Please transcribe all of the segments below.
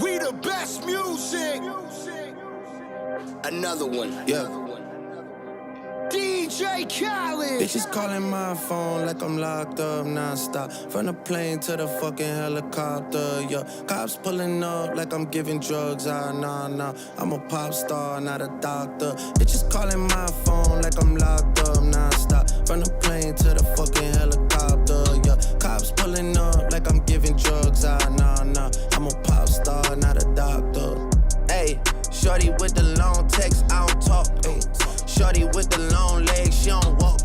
We the best music. Another one. Yeah. DJ Khaled. Bitches calling my phone like I'm locked up non-stop. From the plane to the fucking helicopter, yeah. Cops pulling up like I'm giving drugs, nah. I'm a pop star, not a doctor. Bitches calling my phone like I'm locked up non-stop. From the plane to the fucking helicopter, yeah. Cops pulling up like I'm giving drugs, nah. I'm a pop star, not a doctor. Ayy, shorty with the long text, I don't talk, ayy. Shorty with the long legs, she don't walk.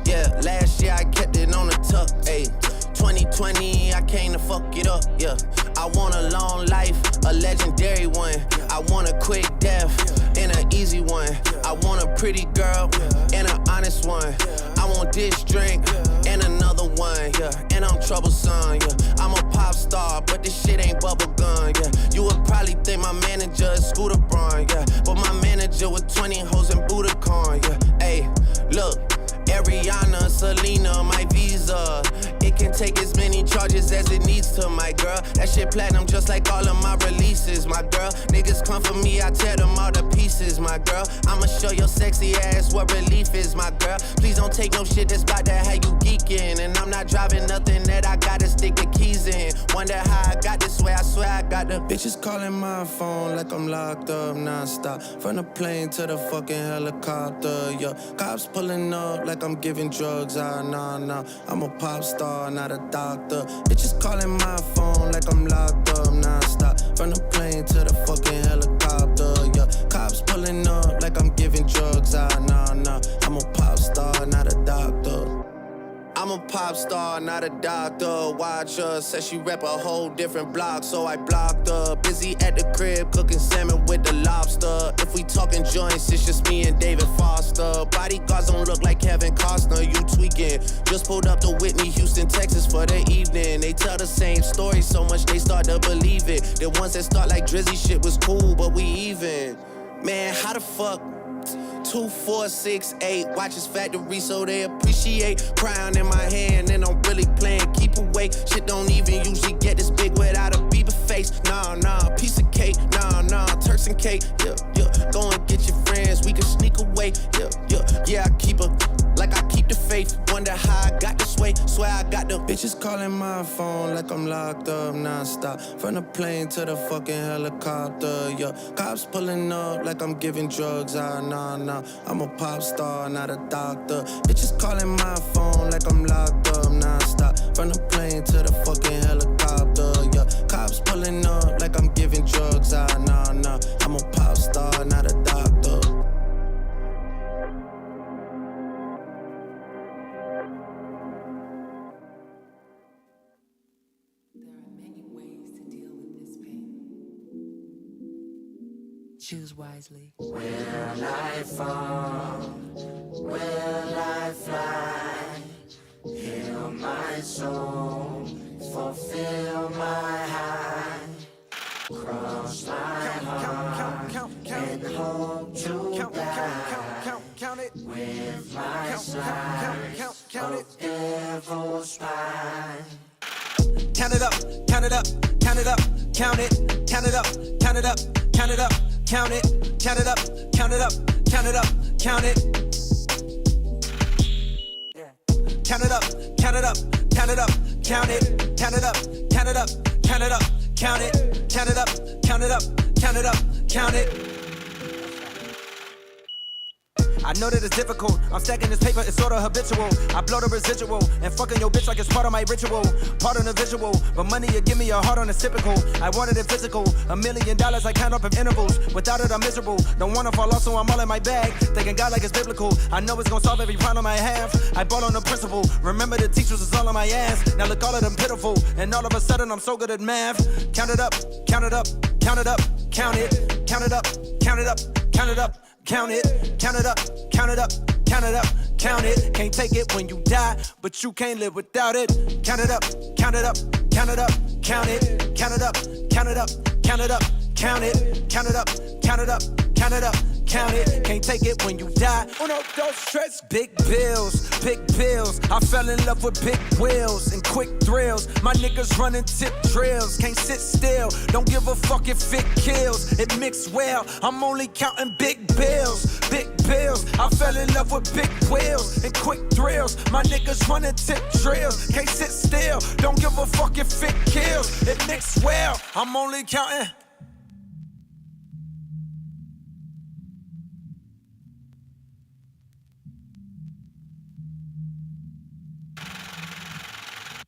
Yeah, last year I kept it on the tuck. Ayy, 2020 I came to fuck it up. Yeah, I want a long life, a legendary one. I want a quick death and an easy one. I want a pretty girl and an honest one. I want this drink and another one. Yeah, and I'm troublesome. Yeah, I'm a pop star, but this shit ain't bubblegum. Yeah, you would probably think my manager is Scooter Braun. Yeah, but my manager with 20 hoes and Budokan. Yeah, hey, look. Ariana, Selena, my visa. It can take as many charges as it needs to, my girl. That shit platinum just like all of my releases, my girl. Niggas come for me, I tear them all to pieces, my girl. I'ma show your sexy ass what relief is, my girl. Please don't take no shit that's about to have you geeking. And I'm not driving nothing that I gotta stick the keys in. Wonder how I got this way, I swear I got the bitches calling my phone like I'm locked up non-stop. From the plane to the fucking helicopter, yeah. Cops pulling up like I'm giving drugs, nah. I'm a pop star, not a doctor. Bitches calling my phone like I'm locked up non-stop. From the plane to the fucking helicopter, yeah. Cops pulling up like I'm giving drugs, nah. I'm a pop star, not a doctor. I'm a pop star, not a doctor. Watch her, said she rep a whole different block, so I blocked her. Busy at the crib, cooking salmon with the lobster. If we talking joints, it's just me and David Foster. Bodyguards don't look like Kevin Costner, you tweaking. Just pulled up to Whitney, Houston, Texas for the evening. They tell the same story so much they start to believe it. The ones that start like Drizzy shit was cool, but we even. Man, how the fuck? 2, 4, 6, 8 watches factory so they appreciate. Crown in my hand and I'm really playing keep away. Shit don't even usually get this big without a Bieber face. Nah, piece of cake. Nah, Turks and cake. Yeah. Go and get your friends, we can sneak away. Yeah, I keep her like I keep the faith. Wonder how I got this way. Swear I got the bitches calling my phone like I'm locked up non-stop. From the plane to the fucking helicopter, yeah. Cops pulling up like I'm giving drugs, nah. I'm a pop star, not a doctor. Bitches calling my phone like I'm locked up non-stop. From the plane to the fucking helicopter, yeah. Cops pulling up like I'm giving drugs, nah. I'm a pop star, not a doctor. Choose wisely. Will I fall? Will I fly? Heal my soul, fulfill my high. Cross my heart and hope to die with my slice of devil's spine. Count it up, count it up, count it up, count it, count it up, count it up, count it up, count it, count it up, count it up, count it up, count it. Count it up, count it up, count it up, count it, count it up, count it up, count it up, count it, count it up, count it up, count it up, count it. I know that it's difficult, I'm stacking this paper, it's sorta habitual. I blow the residual, and fucking your bitch like it's part of my ritual. Part of the visual, but money you give me a heart on it's typical. I wanted it physical, $1 million I count up in intervals. Without it I'm miserable, don't wanna fall off so I'm all in my bag. Thinking God like it's biblical, I know it's gonna solve every problem I have. I bought on the principle, remember the teachers was all on my ass. Now look all of them pitiful, and all of a sudden I'm so good at math. Count it up, count it up, count it up, count it, count it up, count it up, count it up. Count it, count it up, count it up, count it up, count it. Can't take it when you die, but you can't live without it. Count it up, count it up, count it up, count it, count it up, count it up, count it up, count it, count it up, count it up, count it up, count it, can't take it when you die. Uno, dos, tres. Big bills, big bills. I fell in love with big wheels and quick thrills. My niggas running tip drills, can't sit still. Don't give a fuck if it kills, it mix well. I'm only counting big bills, big bills. I fell in love with big wheels and quick thrills. My niggas running tip drills, can't sit still. Don't give a fuck if it kills, it mix well. I'm only counting.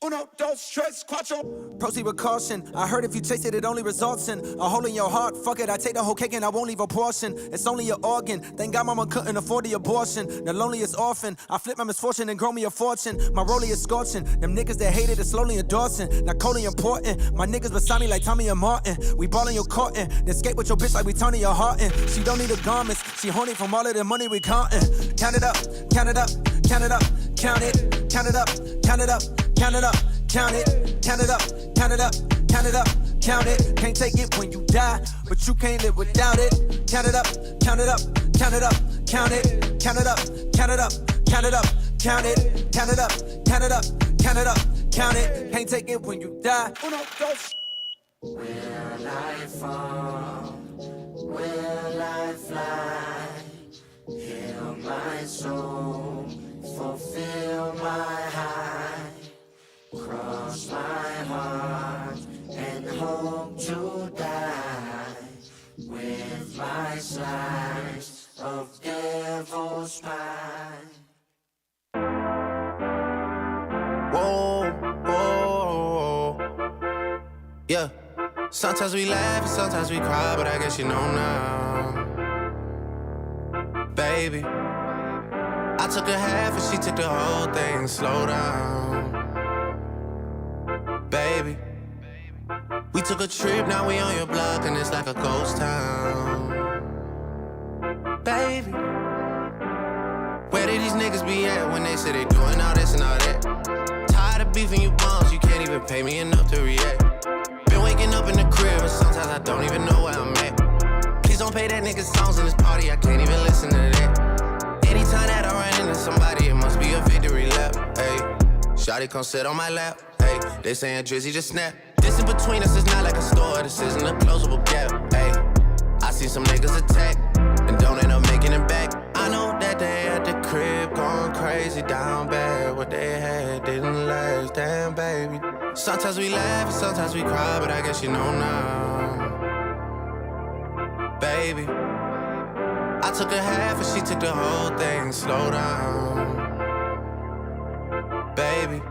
Uno, dos, tres, cuatro. Proceed with caution. I heard if you taste it, it only results in a hole in your heart. Fuck it, I take the whole cake and I won't leave a portion. It's only an organ. Thank God mama couldn't afford the abortion. The loneliest orphan. I flip my misfortune and grow me a fortune. My rollie is scorching. Them niggas that hated it slowly endorsing. Not coldly important. My niggas beside me like Tommy and Martin. We ballin' your cotton. Then skate with your bitch like we turning your heart in. She don't need the garments. She horny from all of the money we countin'. Count it up, count it up, count it up, count it, count it up, count it up. Count it up, count it, count it up, count it up, count it up, count it. Can't take it when you die, but you can't live without it. Count it up, count it up, count it up, count it, count it up, count it up, count it up, count it, count it up, count it up, count it up, count it. Can't take it when you die. Uno, dos. Will I fall? Will I fly? Heal my soul, fulfill my high. Cross my heart and hope to die with my slice of devil's pie. Whoa, whoa, yeah. Sometimes we laugh and sometimes we cry, but I guess you know now, baby. I took a half and she took the whole thing. Slow down, baby. We took a trip, now we on your block and it's like a ghost town, baby. Where did these niggas be at when they say they doing all this and all that? Tired of beefing you bums, you can't even pay me enough to react. Been waking up in the crib and sometimes I don't even know where I'm at. Please don't play that nigga songs in this party, I can't even listen to that. Anytime that I run into somebody, it must be a victory lap, ayy. Shawty come sit on my lap, ayy. They saying Drizzy just snap. This in between us is not like a store, this isn't a closable gap, ayy. I see some niggas attack and don't end up making it back. I know that they at the crib going crazy down bad. What they had didn't last, damn baby. Sometimes we laugh and sometimes we cry, but I guess you know now, baby. I took a half and she took the whole thing. Slow down, baby.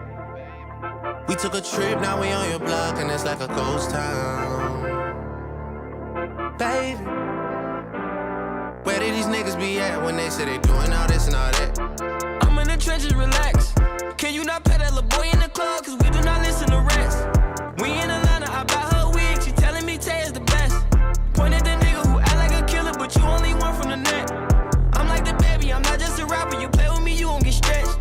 We took a trip, now we on your block and it's like a ghost town, baby. Where did these niggas be at when they say they doing all this and all that? I'm in the trenches, relax. Can you not pay that little boy in the club? Cause we do not listen to rest. We in Atlanta, I buy her wig, she telling me Tay is the best. Point at the nigga who act like a killer, but you only one from the net. I'm like the baby, I'm not just a rapper. You play with me, you gon' get stretched.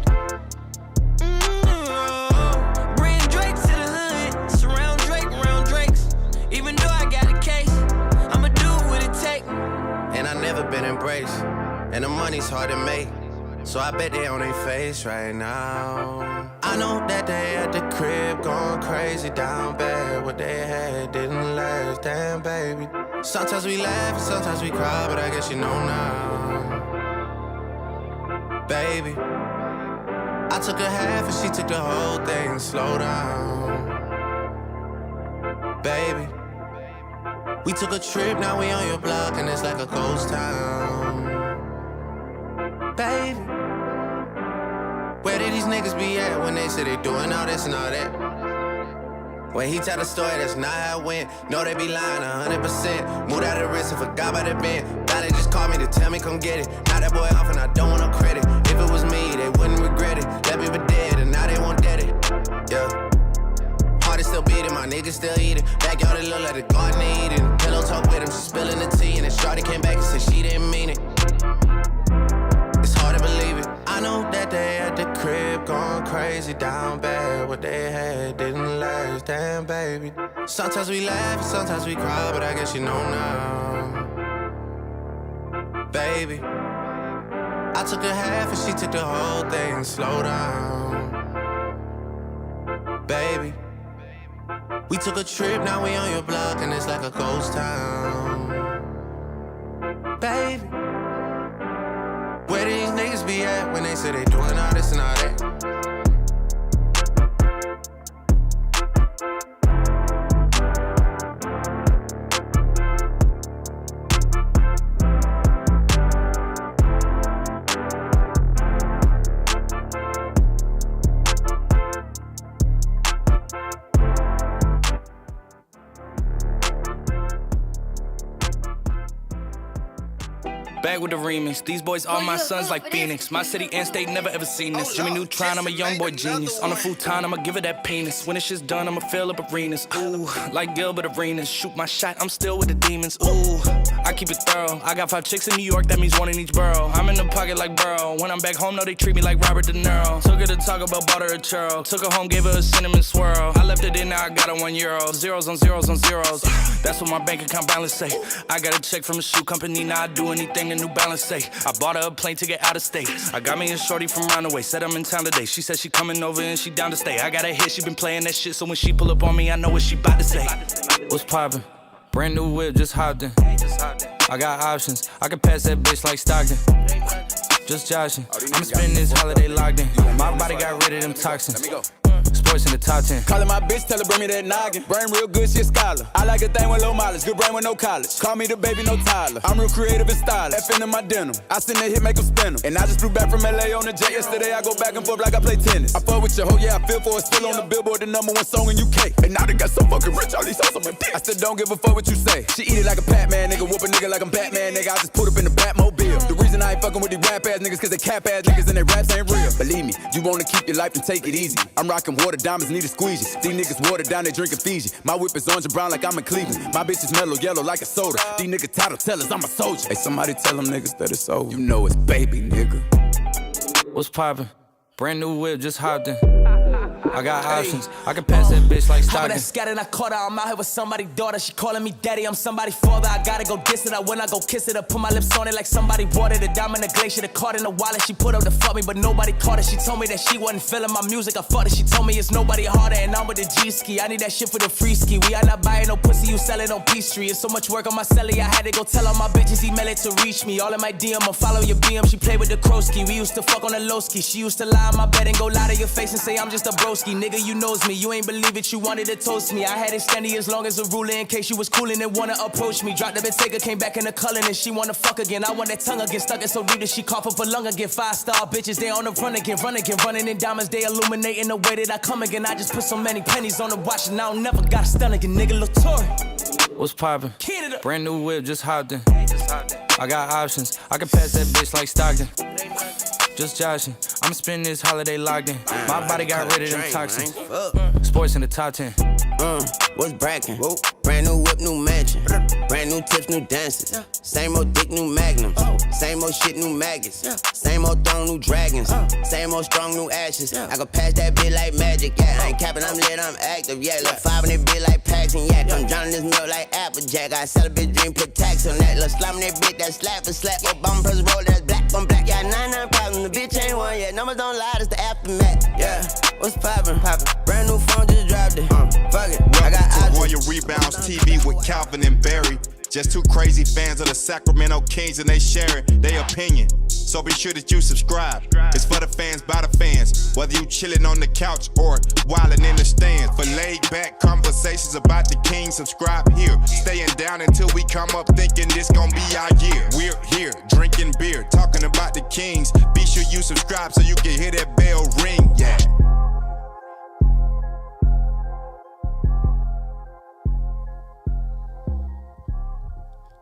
Bring Drake to the hood, surround Drake around Drakes. Even though I got a case, I'ma do what it take. And I never been embraced, and the money's hard to make, so I bet they on their face right now. I know that they at the crib going crazy down bad. What they had didn't last, damn baby. Sometimes we laugh and sometimes we cry, but I guess you know now, baby. I took a half and she took the whole thing. Slow down, baby. We took a trip, now we on your block and it's like a ghost town, baby. Where did these niggas be at when they say they doing all this and all that? When he tell the story, that's not how it went. No, they be lying 100%. Moved out of the risk and forgot about the bend. Now they just call me to tell me come get it. Now that boy off and I don't want no credit. If it was me, they wouldn't regret it. That baby dead and now they won't dead it. Yeah. Heart is still beating, my niggas still eating. Backyard it look like the garden they eating. Pillow talk with him, she spilling the tea. And then Shawty came back and said she didn't mean it. It's hard to believe it. I know that they at the crib going crazy down bad. What they had didn't last, damn baby. Sometimes we laugh, sometimes we cry, but I guess you know now, baby. baby. I took a half and she took the whole thing. Slow down, baby. We took a trip, now we on your block and it's like a ghost town, baby. Where these niggas be at when they say they doing all this and all that? Back with the remix. These boys are my sons like Phoenix. My city and state never ever seen this. Jimmy Neutron, I'm a young boy genius. On a futon, I'ma give it that penis. When this shit's done, I'ma fill up arenas. Ooh, like Gilbert Arenas. Shoot my shot, I'm still with the demons. Ooh, I keep it thorough. I got 5 chicks in New York, that means 1 in each borough. I'm in the pocket like Burrow. When I'm back home, no, they treat me like Robert De Niro. Took her to Taco Bell, bought her a churro. Took her home, gave her a cinnamon swirl. I left it in, now I got her €1. Zeros on zeros on zeros. That's what my bank account balance say. I got a check from a shoe company, now I do anything a New Balance say. I bought her a plane ticket out of state. I got me a shorty from Roundaway. Said I'm in town today. She said she coming over and she down to stay. I got a hit, she been playing that shit. So when she pull up on me, I know what she bout to say. What's poppin'? Brand new whip, just hopped in. I got options. I can pass that bitch like Stockton. Just joshing. I'ma spend this holiday locked in. My body got rid of them toxins. Sports in the top 10. Callin' my bitch, tell her bring me that noggin. Brain real good, she a scholar. I like a thing with low mileage, good brain with no college. Call me the baby, no Tyler. I'm real creative and stylish. F in my denim. I send that hit, make them spin them. And I just flew back from LA on the jet yesterday. I go back and forth like I play tennis. I fuck with your hoe, yeah, I feel for it. Still on the Billboard, the #1 song in UK. And now they got so fucking rich, all these hoes on my dick. I said, don't give a fuck what you say. She eat it like a Pac-Man, nigga. Whoop a nigga like I'm Batman, nigga. I just put up in the Batmobile. The reason I ain't fucking with these rap-ass niggas, cause they cap-ass niggas and their raps ain't real. Believe me, you wanna keep your life and take it easy. I'm rocking water diamonds, need a squeegee. These niggas watered down, they drinking Fiji. My whip is orange and brown like I'm in Cleveland. My bitch is mellow yellow like a soda. These niggas title tellers, I'm a soldier. Hey, somebody tell them niggas that it's over. You know it's baby, nigga. What's poppin'? Brand new whip, just hopped in. I got options. I can pass that bitch like Stockton. That scattered, I caught her. I'm out here with somebody's daughter. She calling me daddy. I'm somebody's father. I gotta go diss it. I when I go kiss it. I put my lips on it like somebody bought it. A diamond, a glacier, the card in the wallet. She put up to fuck me, but nobody caught it. She told me that she wasn't feeling my music. I fucked it. She told me it's nobody harder, and I'm with the G-ski. I need that shit for the free ski. We are not buying no pussy. You sell it on Peachtree. It's so much work on my celly. I had to go tell all my bitches email it to reach me. All in my DM, I'll follow your BM. She played with the Krosky. We used to fuck on the low ski. She used to lie on my bed and go lie to your face and say I'm just a broski. Nigga, you knows me. You ain't believe it. You wanted to toast me. I had it standing as long as a ruler in case you was coolin' and wanna approach me. Dropped the Bentayga, came back in the culling and she wanna fuck again. I want that tongue again. Stuck it so deep that she cough up a lung again. 5-star bitches, they on the run again. Running in diamonds. They illuminating the way that I come again. I just put so many pennies on the watch and I don't never got a stun again. Nigga, look Tory. What's poppin'? Brand new whip, just hopped in. I got options. I can pass that bitch like Stockton. Just joshing. I'ma spend this holiday locked in. My body got rid of them toxins. Sports in the top 10. What's brackin'? Brand new whip, new mansion. Brand new tips, new dances. Same old dick, new magnums. Same old shit, new maggots. Same old throne, new dragons. Same old strong, new ashes. I can pass that bit like magic, yeah. I ain't capping, I'm lit, I'm active, yeah. Look 5 in that bit like packs and yak. I'm drowning this milk like Applejack. I sell a bitch dream, put tax on that. Look slime that bit, that slap for slap. Obama press roll, that's black on black. Yeah, 99 problems, the bitch ain't one yet. Numbers don't lie, it's the aftermath, yeah. What's poppin'? Brand new phone, just dropped it. Fuck it, I got options. Royal Rebounds TV with Calvin and Barry. Just 2 crazy fans of the Sacramento Kings and they sharing their opinion. So be sure that you subscribe. It's for the fans, by the fans. Whether you chilling on the couch or wildin' in the stands. For laid back conversations about the Kings, subscribe here. Staying down until we come up thinking this gon' be our year. We're here, drinking beer, talking about the Kings. Be sure you subscribe so you can hear that bell ring, yeah.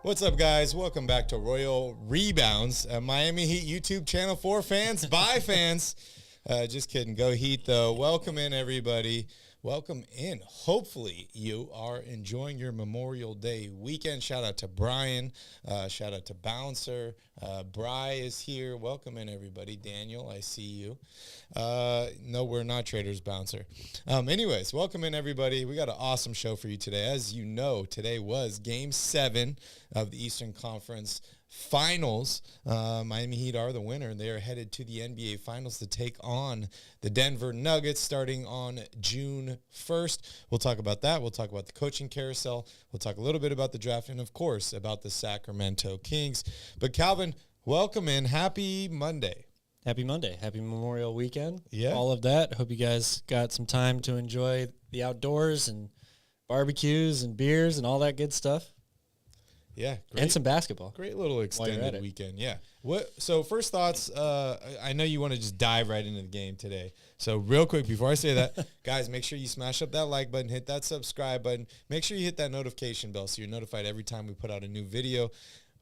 What's up, guys? Welcome back to Royal Rebounds, a Miami Heat YouTube channel for fans, by fans. Just kidding. Go Heat, though. Welcome in, everybody. Welcome in. Hopefully, you are enjoying your Memorial Day weekend. Shout out to Brian. Shout out to Bouncer. Bry is here. Welcome in, everybody. Daniel, I see you. No, we're not Traders, Bouncer. Anyways, welcome in, everybody. We got an awesome show for you today. As you know, today was Game 7 of the Eastern Conference Finals. Miami Heat are the winner. They are headed to the NBA Finals to take on the Denver Nuggets starting on June 1st. We'll talk about that. We'll talk about the coaching carousel. We'll talk a little bit about the draft and, of course, about the Sacramento Kings. But, Calvin, welcome in. Happy Monday. Happy Monday. Happy Memorial Weekend. Yeah. All of that. Hope you guys got some time to enjoy the outdoors and barbecues and beers and all that good stuff. Yeah. Great. And some basketball. Great little extended weekend. Yeah. So first thoughts, I know you want to just dive right into the game today. So real quick, before I say that, guys, make sure you smash up that like button, hit that subscribe button. Make sure you hit that notification bell so you're notified every time we put out a new video.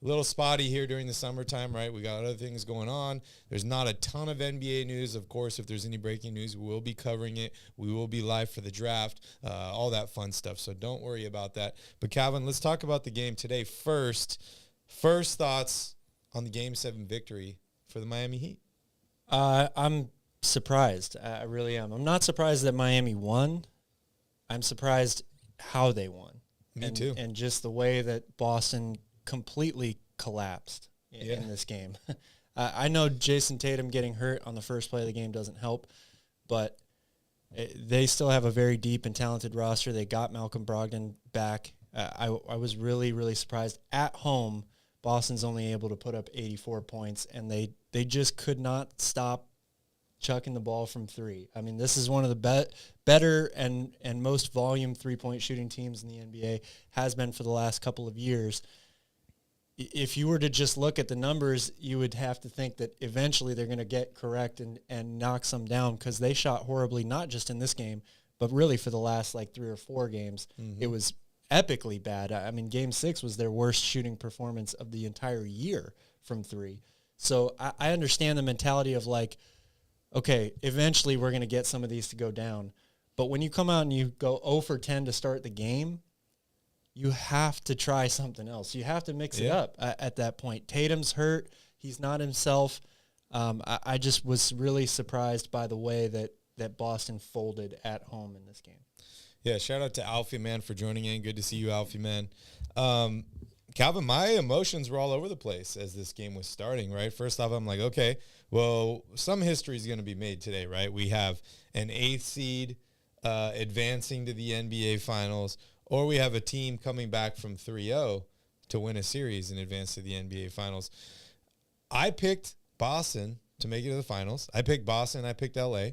A little spotty here during the summertime, right? We got other things going on. There's not a ton of NBA news. Of course, if there's any breaking news, we will be covering it. We will be live for the draft, all that fun stuff. So don't worry about that. But, Calvin, let's talk about the game today first. First thoughts on the Game 7 victory for the Miami Heat. I'm surprised. I really am. I'm not surprised that Miami won. I'm surprised how they won. Me too. And just the way that Boston completely collapsed in this game. I know Jason Tatum getting hurt on the first play of the game doesn't help, but they still have a very deep and talented roster. They got Malcolm Brogdon back. I was really, really surprised. At home, Boston's only able to put up 84 points, and they just could not stop chucking the ball from three. I mean, this is one of the better and most volume three-point shooting teams in the NBA, has been for the last couple of years. If you were to just look at the numbers, you would have to think that eventually they're going to get correct and knock some down, because they shot horribly, not just in this game, but really for the last like 3 or 4 games. It was epically bad. I mean, Game 6 was their worst shooting performance of the entire year from three. So I understand the mentality of like, okay, eventually we're going to get some of these to go down. But when you come out and you go 0 for 10 to start the game, you have to try something else. You have to mix it up at that point. Tatum's hurt. He's not himself. I just was really surprised by the way that Boston folded at home in this game. Yeah, shout out to Alfie Man for joining in. Good to see you, Alfie Man. Calvin, my emotions were all over the place as this game was starting, right? First off, I'm like, okay, well, some history is going to be made today, right? We have an 8th seed advancing to the NBA Finals, or we have a team coming back from 3-0 to win a series and advance to the NBA Finals. I picked Boston to make it to the Finals. I picked Boston. I picked LA.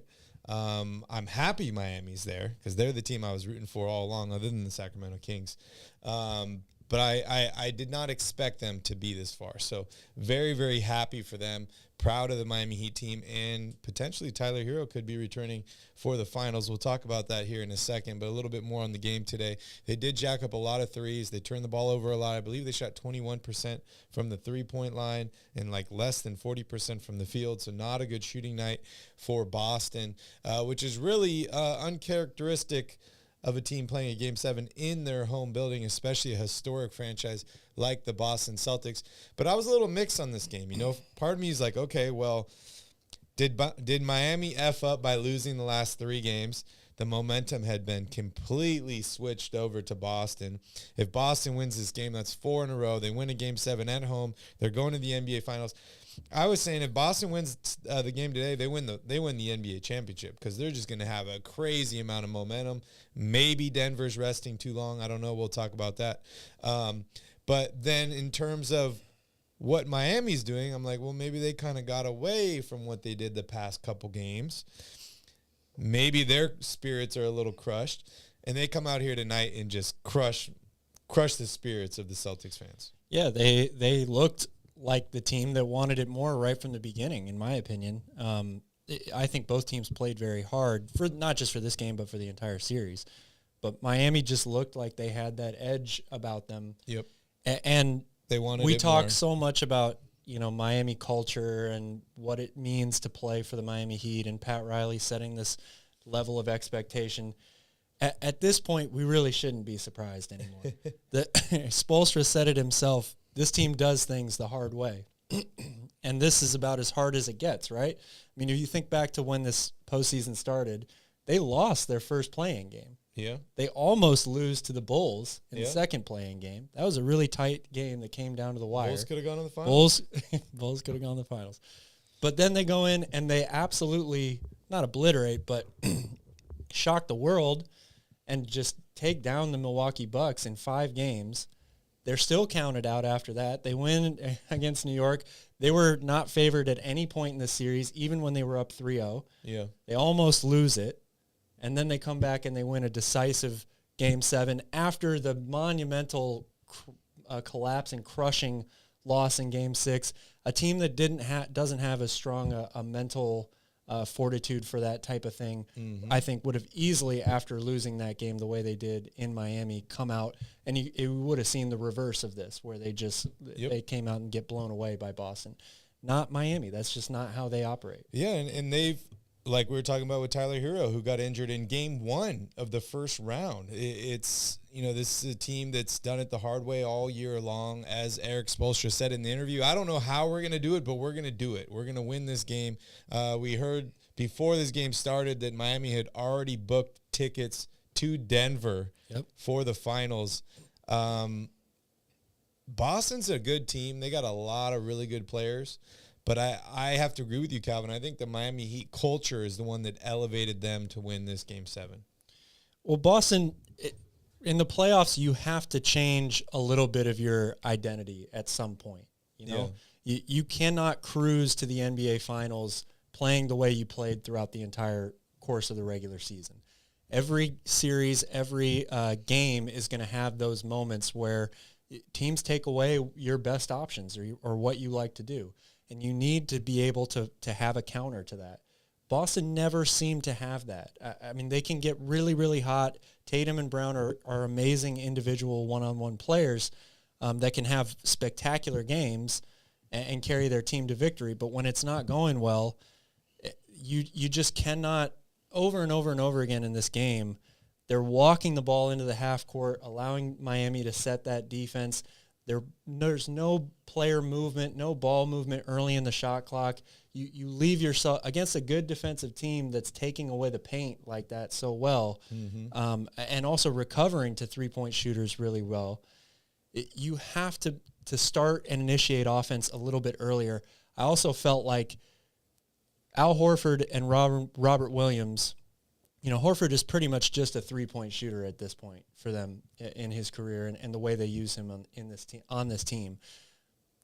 I'm happy Miami's there because they're the team I was rooting for all along, other than the Sacramento Kings. But I did not expect them to be this far. So very, very happy for them. Proud of the Miami Heat team, and potentially Tyler Hero could be returning for the finals. We'll talk about that here in a second, but a little bit more on the game today. They did jack up a lot of threes. They turned the ball over a lot. I believe they shot 21% from the three-point line and like less than 40% from the field, so not a good shooting night for Boston, which is really uncharacteristic of a team playing a Game 7 in their home building, especially a historic franchise like the Boston Celtics. But I was a little mixed on this game. You know, part of me is like, okay, well, did Miami F up by losing the last 3 games? The momentum had been completely switched over to Boston. If Boston wins this game, that's 4 in a row. They win a Game 7 at home. They're going to the NBA Finals. I was saying if Boston wins the game today, they win the NBA championship, because they're just going to have a crazy amount of momentum. Maybe Denver's resting too long. I don't know. We'll talk about that. But then in terms of what Miami's doing, I'm like, well, maybe they kind of got away from what they did the past couple games. Maybe their spirits are a little crushed, and they come out here tonight and just crush the spirits of the Celtics fans. Yeah, they looked like the team that wanted it more right from the beginning, in my opinion. I think both teams played very hard, for not just for this game, but for the entire series. But Miami just looked like they had that edge about them. Yep. And they wanted we it talk more. so much about, you know, Miami culture and what it means to play for the Miami Heat, and Pat Riley setting this level of expectation. At this point, we really shouldn't be surprised anymore. Spoelstra said it himself. This team does things the hard way. And this is about as hard as it gets, right? I mean, if you think back to when this postseason started, they lost their first playing game. Yeah. They almost lose to the Bulls in Yeah. the second playing game. That was a really tight game that came down to the wire. Bulls could have gone to the finals. Bulls could have gone to the finals. But then they go in and they absolutely, not obliterate, but shock the world and just take down the Milwaukee Bucks in 5 games. They're still counted out after that. They win against New York. They were not favored at any point in the series, even when they were up 3-0. Yeah. They almost lose it. And then they come back and they win a decisive Game 7 after the monumental collapse and crushing loss in Game 6. A team that doesn't have as strong a mental fortitude for that type of thing, I think would have easily, after losing that game the way they did in Miami, come out and you would have seen the reverse of this, where they just they came out and get blown away by Boston. Not Miami. That's just not how they operate. Yeah, and they've, like we were talking about with Tyler Hero, who got injured in Game 1 of the first round. It's, this is a team that's done it the hard way all year long. As Eric Spoelstra said in the interview, I don't know how we're going to do it, but we're going to do it. We're going to win this game. We heard before this game started that Miami had already booked tickets to Denver for the finals. Boston's a good team. They got a lot of really good players. But I have to agree with you, Calvin. I think the Miami Heat culture is the one that elevated them to win this Game 7. Well, Boston, in the playoffs, you have to change a little bit of your identity at some point. You cannot cruise to the NBA Finals playing the way you played throughout the entire course of the regular season. Every series, every game is going to have those moments where teams take away your best options or what you like to do. And you need to be able to have a counter to that. Boston never seemed to have that. I mean, they can get really, really hot. Tatum and Brown are amazing individual one-on-one players that can have spectacular games and carry their team to victory. But when it's not going well, you just cannot, over and over and over again in this game, they're walking the ball into the half court, allowing Miami to set that defense. There's no player movement, no ball movement early in the shot clock. You leave yourself against a good defensive team that's taking away the paint like that so well, and also recovering to three-point shooters really well. You have to start and initiate offense a little bit earlier. I also felt like Al Horford and Robert Williams, Horford is pretty much just a three-point shooter at this point for them in his career and the way they use him on this team.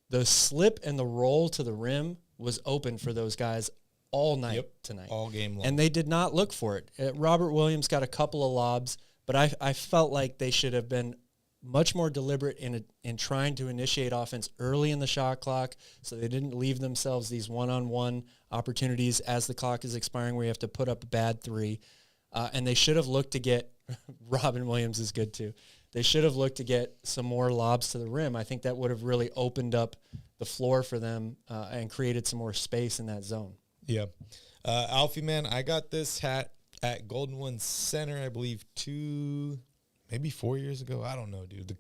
The slip and the roll to the rim was open for those guys all night tonight. All game long. And they did not look for it. Robert Williams got a couple of lobs, but I felt like they should have been much more deliberate in trying to initiate offense early in the shot clock so they didn't leave themselves these one-on-one opportunities as the clock is expiring where you have to put up a bad three. And they should have looked to get – Robin Williams is good too. They should have looked to get some more lobs to the rim. I think that would have really opened up the floor for them and created some more space in that zone. Yeah. Alfie, man, I got this hat at Golden One Center, I believe, 4 years ago. I don't know, dude. The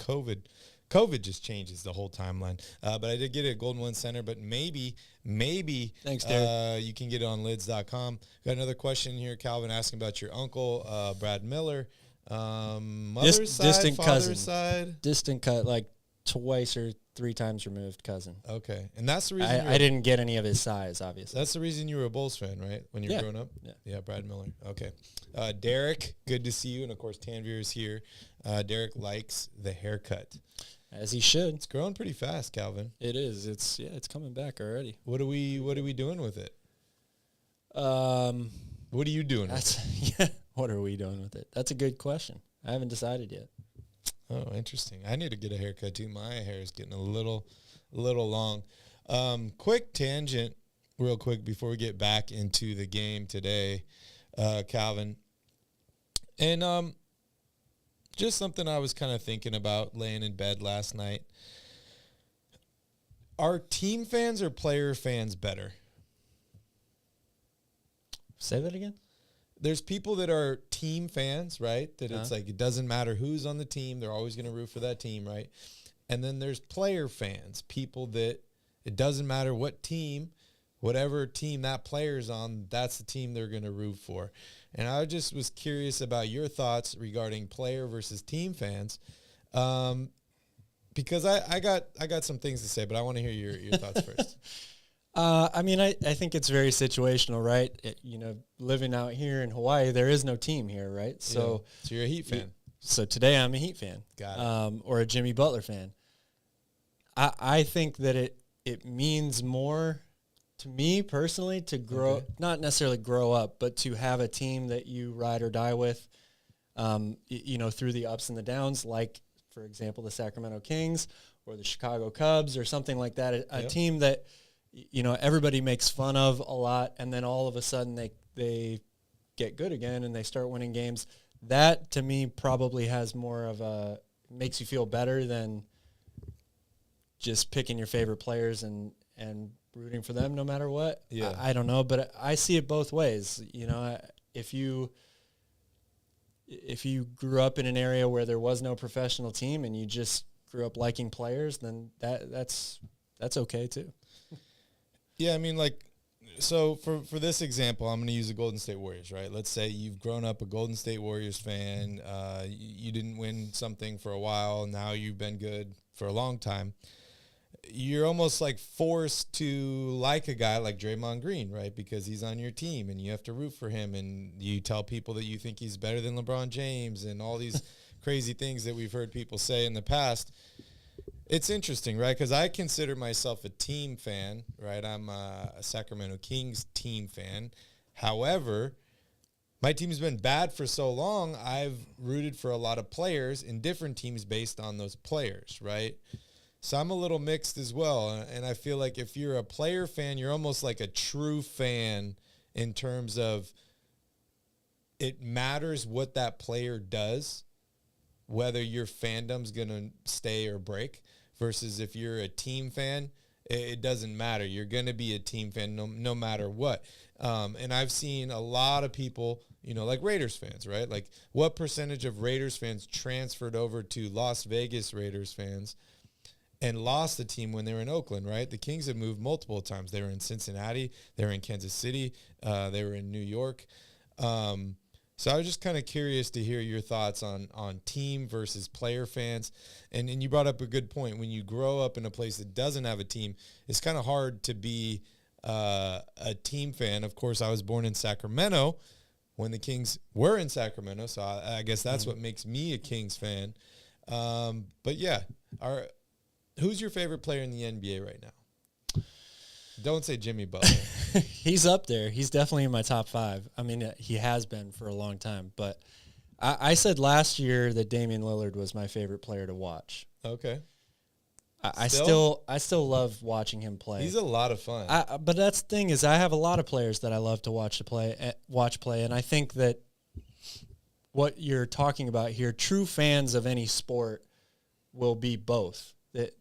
COVID just changes the whole timeline. But I did get it at Golden One Center, but maybe Thanks, Derek. You can get it on lids.com. Got another question here, Calvin, asking about your uncle, Brad Miller. Mother's side, distant father's cousin. side? Distant cut, like twice or 3 times removed cousin. Okay. And that's the reason I didn't get any of his size, obviously. That's the reason you were a Bulls fan, right? When you were growing up? Yeah, Brad Miller. Okay. Derek, good to see you. And, of course, Tanvir is here. Derek likes the haircut. As he should. It's growing pretty fast, Calvin. It is. It's coming back already. What are we doing with it? What are you doing with it? What are we doing with it? That's a good question. I haven't decided yet. Oh, interesting. I need to get a haircut too. My hair is getting a little long. Quick tangent, real quick, before we get back into the game today, Calvin. And just something I was kind of thinking about laying in bed last night. Are team fans or player fans better? Say that again? There's people that are team fans, right? That it's like it doesn't matter who's on the team. They're always going to root for that team, right? And then there's player fans, people that it doesn't matter what team, whatever team that player's on, that's the team they're going to root for. And I just was curious about your thoughts regarding player versus team fans, because I got some things to say, but I want to hear your thoughts first. I mean, I think it's very situational, right? Living out here in Hawaii, there is no team here, right? So, so you're a Heat fan. So today I'm a Heat fan. Got it. Or a Jimmy Butler fan. I think that it means more to me personally to grow, not necessarily grow up, but to have a team that you ride or die with, through the ups and the downs, like, for example, the Sacramento Kings or the Chicago Cubs or something like that, a team that, everybody makes fun of a lot, and then all of a sudden they get good again and they start winning games. That, to me, probably has more of makes you feel better than just picking your favorite players and rooting for them no matter what. Yeah. I don't know, but I see it both ways. If you grew up in an area where there was no professional team and you just grew up liking players, then that's okay too. Yeah, I mean, so for this example, I'm going to use the Golden State Warriors, right? Let's say you've grown up a Golden State Warriors fan. You didn't win something for a while. Now you've been good for a long time. You're almost forced to like a guy like Draymond Green, right? Because he's on your team and you have to root for him, and you tell people that you think he's better than LeBron James and all these crazy things that we've heard people say in the past. It's interesting, right? Because I consider myself a team fan, right? I'm a Sacramento Kings team fan. However, my team's been bad for so long, I've rooted for a lot of players in different teams based on those players, right? So I'm a little mixed as well. And I feel like if you're a player fan, you're almost like a true fan in terms of it matters what that player does, whether your fandom's going to stay or break, versus if you're a team fan, it doesn't matter. You're going to be a team fan no matter what. And I've seen a lot of people, like Raiders fans, right? Like, what percentage of Raiders fans transferred over to Las Vegas Raiders fans and lost the team when they were in Oakland, right? The Kings have moved multiple times. They were in Cincinnati. They were in Kansas City. They were in New York. So I was just kind of curious to hear your thoughts on team versus player fans. And you brought up a good point. When you grow up in a place that doesn't have a team, it's kind of hard to be a team fan. Of course, I was born in Sacramento when the Kings were in Sacramento, so I guess that's what makes me a Kings fan. But yeah, who's your favorite player in the NBA right now? Don't say Jimmy Butler. He's up there. He's definitely in my top 5. I mean, he has been for a long time. But I said last year that Damian Lillard was my favorite player to watch. Okay. I still love watching him play. He's a lot of fun. But that's the thing is I have a lot of players that I love to watch play, and I think that what you're talking about here, true fans of any sport will be both.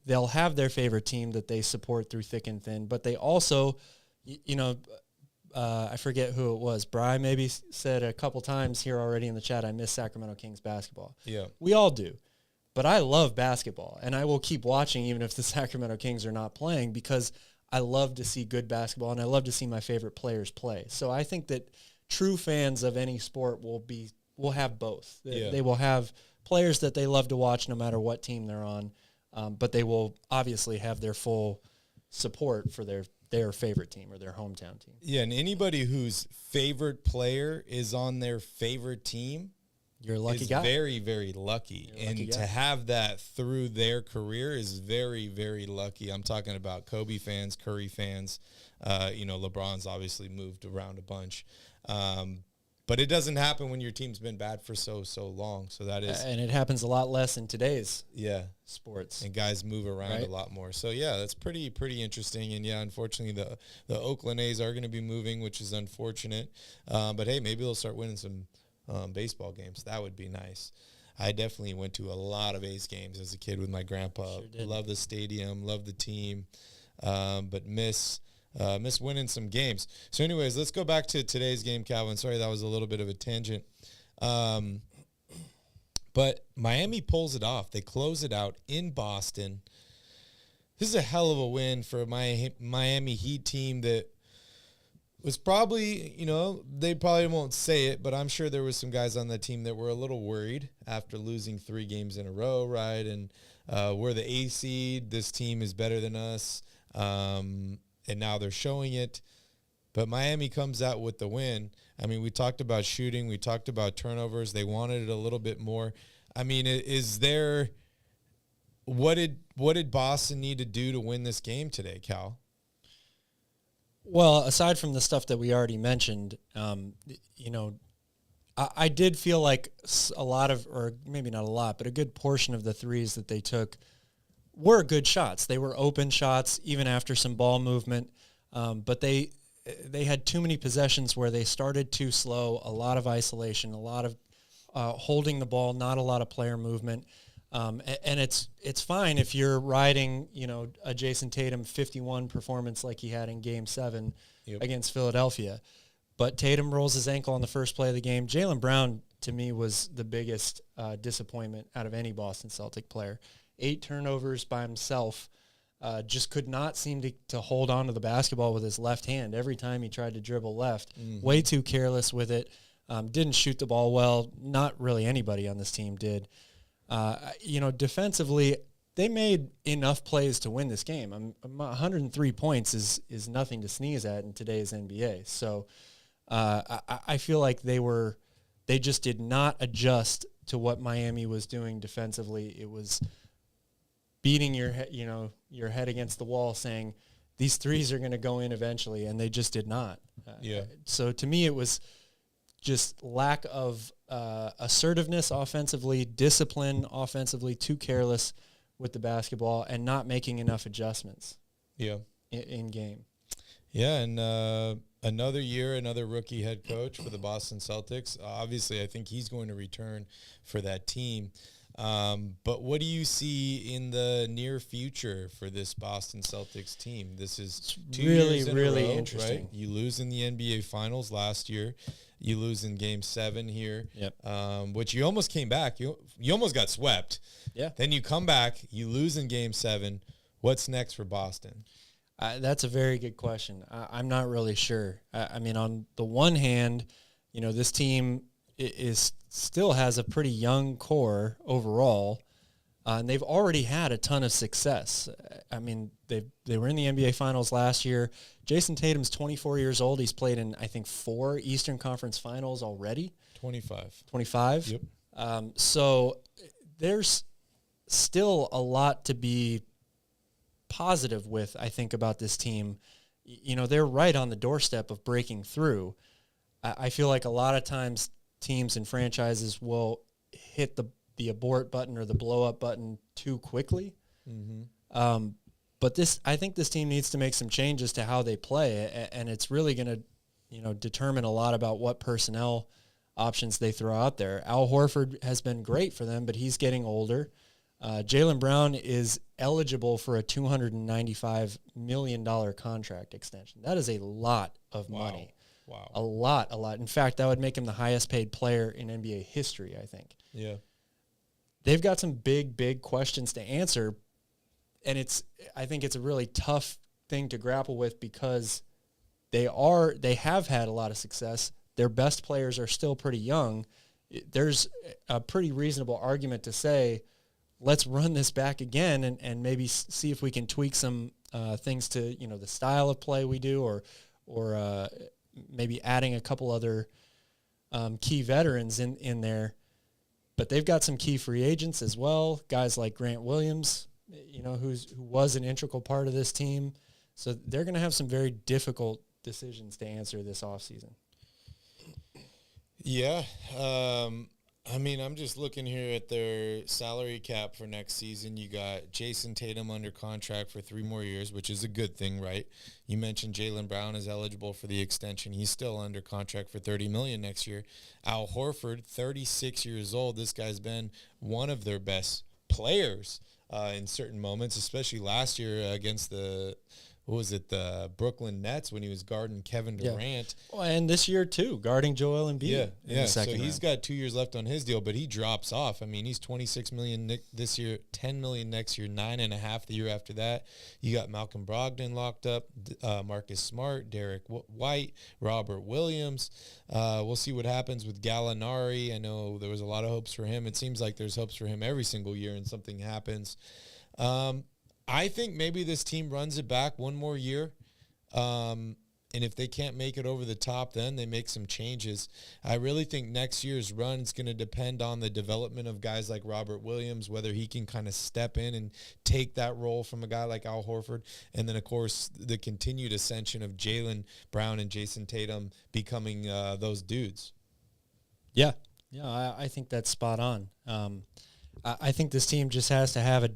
They'll have their favorite team that they support through thick and thin, but they also, I forget who it was. Bri maybe said a couple times here already in the chat, I miss Sacramento Kings basketball. Yeah. We all do. But I love basketball, and I will keep watching even if the Sacramento Kings are not playing because I love to see good basketball, and I love to see my favorite players play. So I think that true fans of any sport will have both. They will have players that they love to watch no matter what team they're on. But they will obviously have their full support for their favorite team or their hometown team. Yeah, and anybody whose favorite player is on their favorite team, you're a lucky guy. Very, very lucky. And to have that through their career is very, very lucky. I'm talking about Kobe fans, Curry fans. LeBron's obviously moved around a bunch. But it doesn't happen when your team's been bad for so long. So that is, and it happens a lot less in today's sports. And guys move around a lot more. So yeah, that's pretty interesting. And yeah, unfortunately, the Oakland A's are going to be moving, which is unfortunate. But hey, maybe they'll start winning some baseball games. That would be nice. I definitely went to a lot of A's games as a kid with my grandpa. Sure, love the stadium, love the team, but miss winning some games. So anyways, let's go back to today's game, Calvin. Sorry, that was a little bit of a tangent. But Miami pulls it off. They close it out in Boston. This is a hell of a win for my Miami Heat team that was probably, they probably won't say it, but I'm sure there was some guys on the team that were a little worried after losing 3 games in a row, right? And we're the A seed. This team is better than us. And now they're showing it. But Miami comes out with the win. I mean, we talked about shooting. We talked about turnovers. They wanted it a little bit more. I mean, what did Boston need to do to win this game today, Cal? Well, aside from the stuff that we already mentioned, I did feel like a lot of, or maybe not a lot, but a good portion of the threes that they took were good shots. They were open shots, even after some ball movement, but they had too many possessions where they started too slow, a lot of isolation, a lot of holding the ball, not a lot of player movement. And it's fine if you're riding, a Jason Tatum 51 performance like he had in Game 7 against Philadelphia. But Tatum rolls his ankle on the first play of the game. Jaylen Brown, to me, was the biggest disappointment out of any Boston Celtic player. 8 turnovers by himself. Just could not seem to hold on to the basketball with his left hand every time he tried to dribble left. Mm-hmm. Way too careless with it. Didn't shoot the ball well. Not really anybody on this team did. Defensively, they made enough plays to win this game. 103 points is nothing to sneeze at in today's NBA. So I feel like they just did not adjust to what Miami was doing defensively. It was beating your head against the wall, saying these threes are going to go in eventually, and they just did not. So to me, it was just lack of assertiveness offensively, discipline offensively, too careless with the basketball, and not making enough adjustments. In game. Yeah, and another year, another rookie head coach for the Boston Celtics. Obviously, I think he's going to return for that team. But what do you see in the near future for this Boston Celtics team? This is really row, interesting. Right? You lose in the NBA Finals last year. You lose in Game 7 here, which you almost came back. You almost got swept. Yeah. Then you come back. You lose in Game 7. What's next for Boston? That's a very good question. I'm not really sure. I mean, on the one hand, this team still has a pretty young core overall, and they've already had a ton of success. I mean, they were in the NBA Finals last year. Jason Tatum's 24 years old. He's played in, I think, 4 Eastern Conference Finals already. 25. Yep. So there's still a lot to be positive with, I think, about this team. They're right on the doorstep of breaking through. I feel like a lot of times teams and franchises will hit the abort button or the blow up button too quickly. Mm-hmm. But I think this team needs to make some changes to how they play, and it's really going to, determine a lot about what personnel options they throw out there. Al Horford has been great for them, but he's getting older. Jaylen Brown is eligible for a $295 million contract extension. That is a lot of money. Wow. A lot. In fact, that would make him the highest paid player in NBA history, I think. Yeah. They've got some big questions to answer, and I think it's a really tough thing to grapple with because they have had a lot of success. Their best players are still pretty young. There's a pretty reasonable argument to say, let's run this back again and maybe see if we can tweak some things to, the style of play we do, or maybe adding a couple other key veterans in there. But they've got some key free agents as well, guys like Grant Williams, who was an integral part of this team. So they're going to have some very difficult decisions to answer this offseason. Yeah. I'm just looking here at their salary cap for next season. You got Jason Tatum under contract for 3 more years, which is a good thing, right? You mentioned Jaylen Brown is eligible for the extension. He's still under contract for $30 million next year. Al Horford, 36 years old. This guy's been one of their best players in certain moments, especially last year against the what was it, the Brooklyn Nets when he was guarding Kevin Durant. Well, and this year too, guarding Joel Embiid. Yeah, in the so second he's round. got 2 years left on his deal, but he drops off. I mean, he's $26 million this year, $10 million next year, $9.5 million the year after that. You got Malcolm Brogdon locked up, Marcus Smart, Derek White, Robert Williams. We'll see what happens with Gallinari. I know there was a lot of hopes for him. It seems like there's hopes for him every single year, and something happens. I think maybe this team runs it back one more year. And if they can't make it over the top, then they make some changes. I really think next year's run is going to depend on the development of guys like Robert Williams, whether he can kind of step in and take that role from a guy like Al Horford. And then, of course, the continued ascension of Jaylen Brown and Jason Tatum becoming those dudes. Yeah, I think that's spot on. I think this team just has to have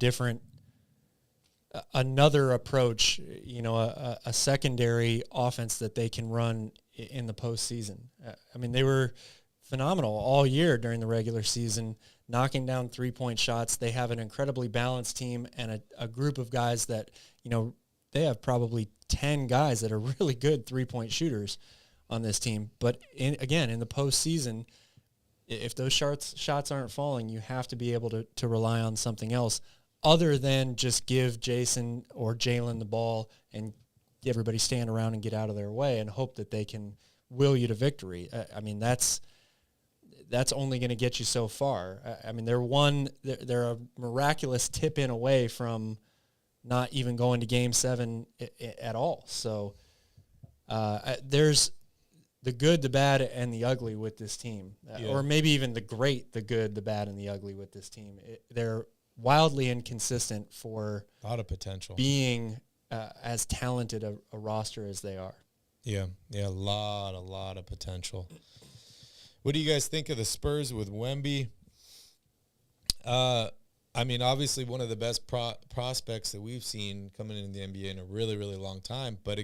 another approach, a secondary offense that they can run in the postseason. I mean, they were phenomenal all year during the regular season, knocking down 3-point shots. They have an incredibly balanced team and a group of guys that, they have probably 10 guys that are really good 3-point shooters on this team. But in the postseason, if those shots aren't falling, you have to be able to rely on something else other than just give Jason or Jaylen the ball and everybody stand around and get out of their way and hope that they can will you to victory. I mean, that's only going to get you so far. I mean, they're a miraculous tip in away from not even going to Game 7 at all. So there's the good, the bad, and the ugly with this team, or maybe even the great, the good, the bad, and the ugly with this team. They're wildly inconsistent for A lot of potential. being as talented a roster as they are. Yeah, a lot of potential. What do you guys think of the Spurs with Wemby? I mean, obviously one of the best prospects that we've seen coming into the NBA in a really, really long time. But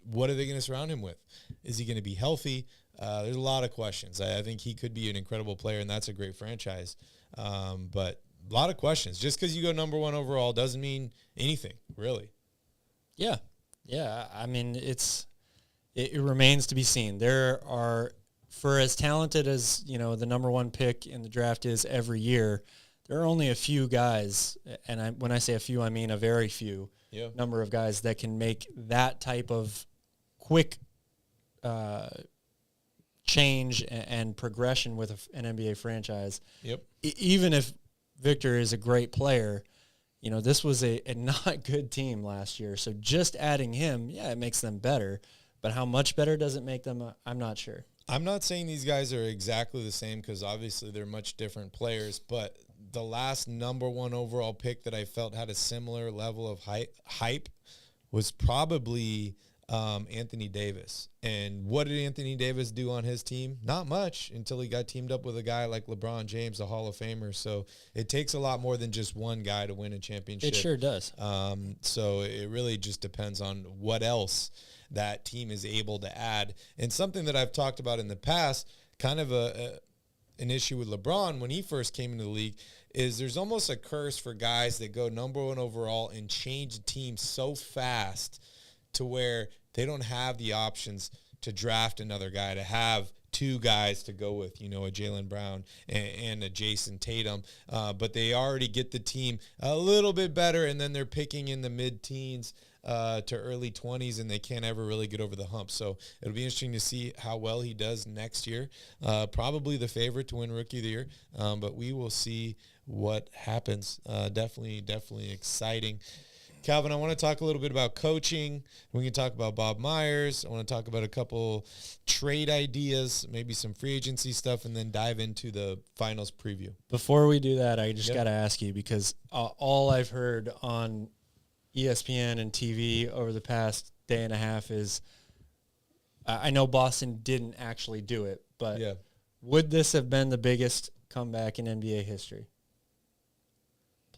what are they going to surround him with? Is he going to be healthy? There's a lot of questions. I think he could be an incredible player, and that's a great franchise. But a lot of questions. Just because you go number 1 overall doesn't mean anything, really. Yeah. I mean, it remains to be seen. There are, for as talented as the number 1 pick in the draft is every year, there are only a few guys, and when I say a few, I mean a very few number of guys that can make that type of quick change and progression with an NBA franchise. Yep. Even if Victor is a great player, this was a not good team last year. So just adding him, it makes them better. But how much better does it make them? I'm not sure. I'm not saying these guys are exactly the same because obviously they're much different players, but the last number 1 overall pick that I felt had a similar level of hype was probably Anthony Davis. And what did Anthony Davis do on his team? Not much until he got teamed up with a guy like LeBron James, a Hall of Famer. So it takes a lot more than just one guy to win a championship. It sure does. So it really just depends on what else that team is able to add. And something that I've talked about in the past, kind of an issue with LeBron when he first came into the league, is there's almost a curse for guys that go number 1 overall and change teams so fast to where they don't have the options to draft another guy, to have 2 guys to go with, a Jaylen Brown and a Jason Tatum. But they already get the team a little bit better, and then they're picking in the mid-teens to early 20s, and they can't ever really get over the hump. So it'll be interesting to see how well he does next year. Probably the favorite to win Rookie of the Year, but we will see what happens. Definitely exciting. Calvin, I want to talk a little bit about coaching. We can talk about Bob Myers. I want to talk about a couple trade ideas, maybe some free agency stuff, and then dive into the finals preview. Before we do that, I just got to ask you, because all I've heard on ESPN and TV over the past day and a half is, I know Boston didn't actually do it, but would this have been the biggest comeback in NBA history,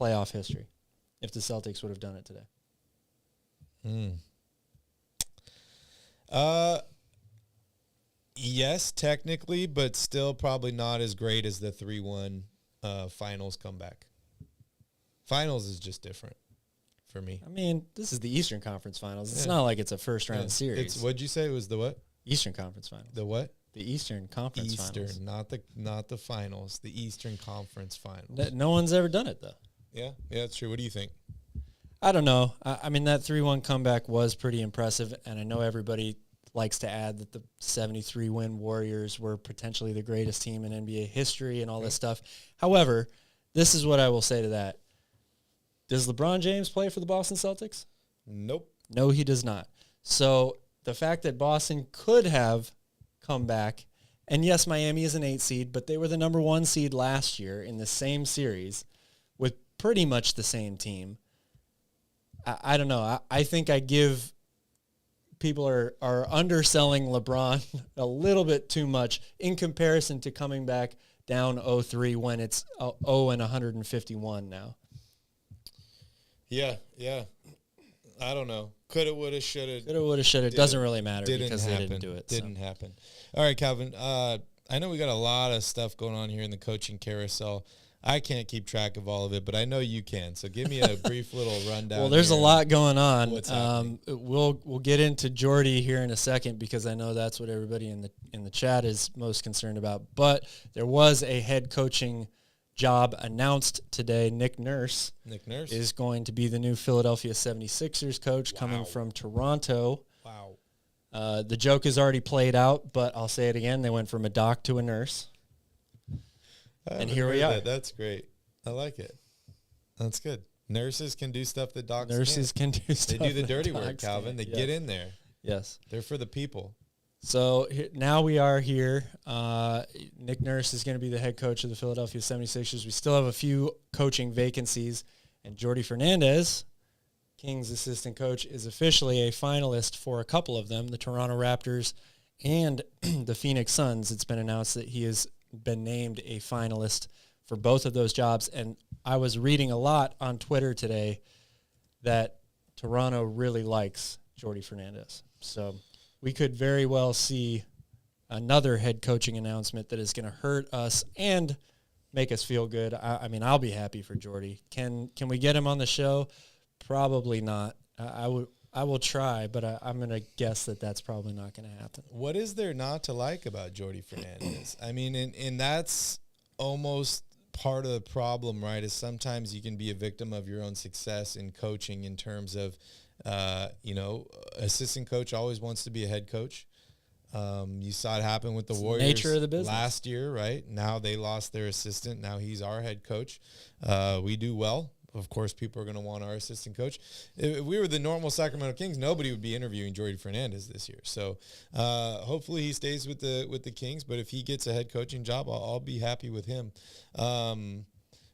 playoff history, if the Celtics would have done it today? Yes, technically, but still probably not as great as the 3-1 finals comeback. Finals is just different. for me. I mean, this is the Eastern Conference Finals. It's not like it's a first-round series. What'd you say it was the what? Eastern Conference Finals. The what? The Eastern Conference Finals. Not the finals. The Eastern Conference Finals. No one's ever done it, though. Yeah, that's true. What do you think? I don't know. I mean, that 3-1 comeback was pretty impressive, and I know everybody likes to add that the 73-win Warriors were potentially the greatest team in NBA history and all this stuff. However, this is what I will say to that. Does LeBron James play for the Boston Celtics? Nope. No, he does not. So the fact that Boston could have come back, and yes, Miami is an 8 seed, but they were the number 1 seed last year in the same series with pretty much the same team. I don't know. I think I give people are underselling LeBron a little bit too much in comparison to coming back down 0-3 when it's 0-151 now. Yeah. I don't know. Coulda, woulda, shoulda. Coulda, woulda, shoulda. It doesn't really matter because happen. they didn't do it. Didn't happen. All right, Calvin. I know we got a lot of stuff going on here in the coaching carousel. I can't keep track of all of it, but I know you can. So give me a brief little rundown. Well, there's a lot going on. What's happening? We'll get into Jordy here in a second because I know that's what everybody in the chat is most concerned about. But there was a head coaching job announced today. Nick Nurse is going to be the new Philadelphia 76ers coach coming from Toronto. Wow. The joke is already played out, but I'll say it again. They went from a doc to a nurse. And here we are. That's great. I like it. That's good. Nurses can do stuff that docs can do stuff. They do the dirty work, Calvin. They get in there. Yes. They're for the people. So now we are here. Nick Nurse is going to be the head coach of the Philadelphia 76ers. We still have a few coaching vacancies. And Jordy Fernandez, Kings assistant coach, is officially a finalist for a couple of them, the Toronto Raptors and the Phoenix Suns. It's been announced that he has been named a finalist for both of those jobs. And I was reading a lot on Twitter today that Toronto really likes Jordy Fernandez. So we could very well see another head coaching announcement that is going to hurt us and make us feel good. I mean, I'll be happy for Jordy. Can we get him on the show? Probably not. I will try, but I'm going to guess that that's probably not going to happen. What is there not to like about Jordy Fernandez? I mean, and that's almost part of the problem, right, is sometimes you can be a victim of your own success in coaching in terms of, assistant coach always wants to be a head coach. You saw it happen with the Warriors nature of the business last year, right? Now they lost their assistant. Now he's our head coach. We do well. Of course, people are going to want our assistant coach. If we were the normal Sacramento Kings, nobody would be interviewing Jordy Fernandez this year. So hopefully he stays with the Kings. But if he gets a head coaching job, I'll be happy with him.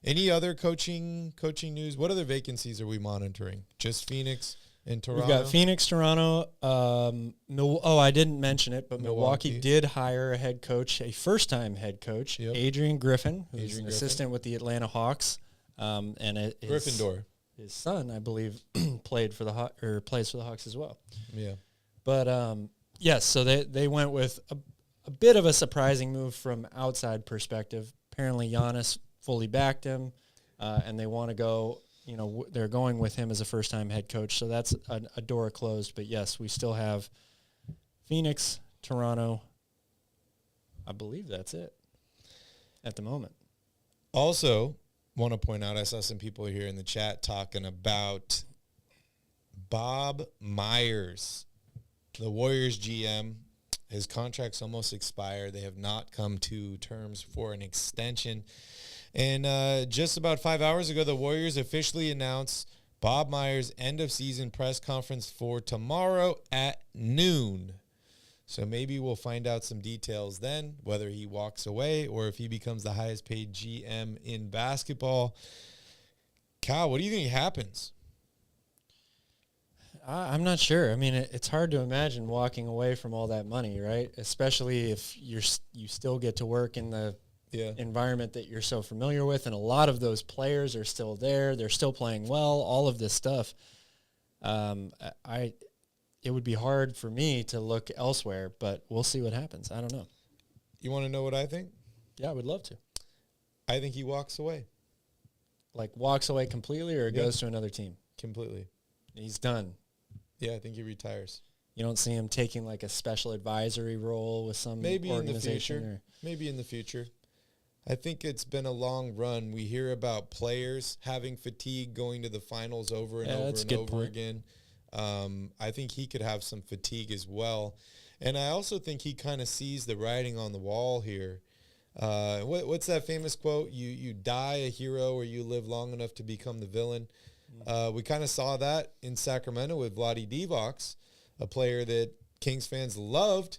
Any other coaching news? What other vacancies are we monitoring? Just Phoenix and Toronto? We've got Phoenix, Toronto. I didn't mention it, but Milwaukee did hire a head coach, a first-time head coach, Adrian Griffin, who's an assistant with the Atlanta Hawks. And Gryffindor. His son, I believe, plays for the Hawks as well. Yeah. But yes, so they went with a bit of a surprising move from outside perspective. Apparently, Giannis fully backed him, and they want to go. They're going with him as a first-time head coach. So that's a door closed. But yes, we still have Phoenix, Toronto. I believe that's it at the moment. Also, want to point out, I saw some people here in the chat talking about Bob Myers, the Warriors GM. His contract's almost expired. They have not come to terms for an extension. And just about 5 hours ago, the Warriors officially announced Bob Myers' end-of-season press conference for tomorrow at noon. So maybe we'll find out some details then, whether he walks away or if he becomes the highest-paid GM in basketball. Cal, what do you think happens? I'm not sure. I mean, it's hard to imagine walking away from all that money, right? Especially if you still get to work in the environment that you're so familiar with, and a lot of those players are still there. They're still playing well, all of this stuff. It would be hard for me to look elsewhere, but we'll see what happens. I don't know. You want to know what I think? Yeah, I would love to. I think he walks away. Like walks away completely or goes to another team? completely. He's done. Yeah, I think he retires. You don't see him taking like a special advisory role with some Maybe organization. in the future. Maybe in the future. I think it's been a long run. We hear about players having fatigue going to the finals over and over and over again. I think he could have some fatigue as well. And I also think he kind of sees the writing on the wall here. What's that famous quote? You die a hero or you live long enough to become the villain. We kind of saw that in Sacramento with Vlade Divac, a player that Kings fans loved,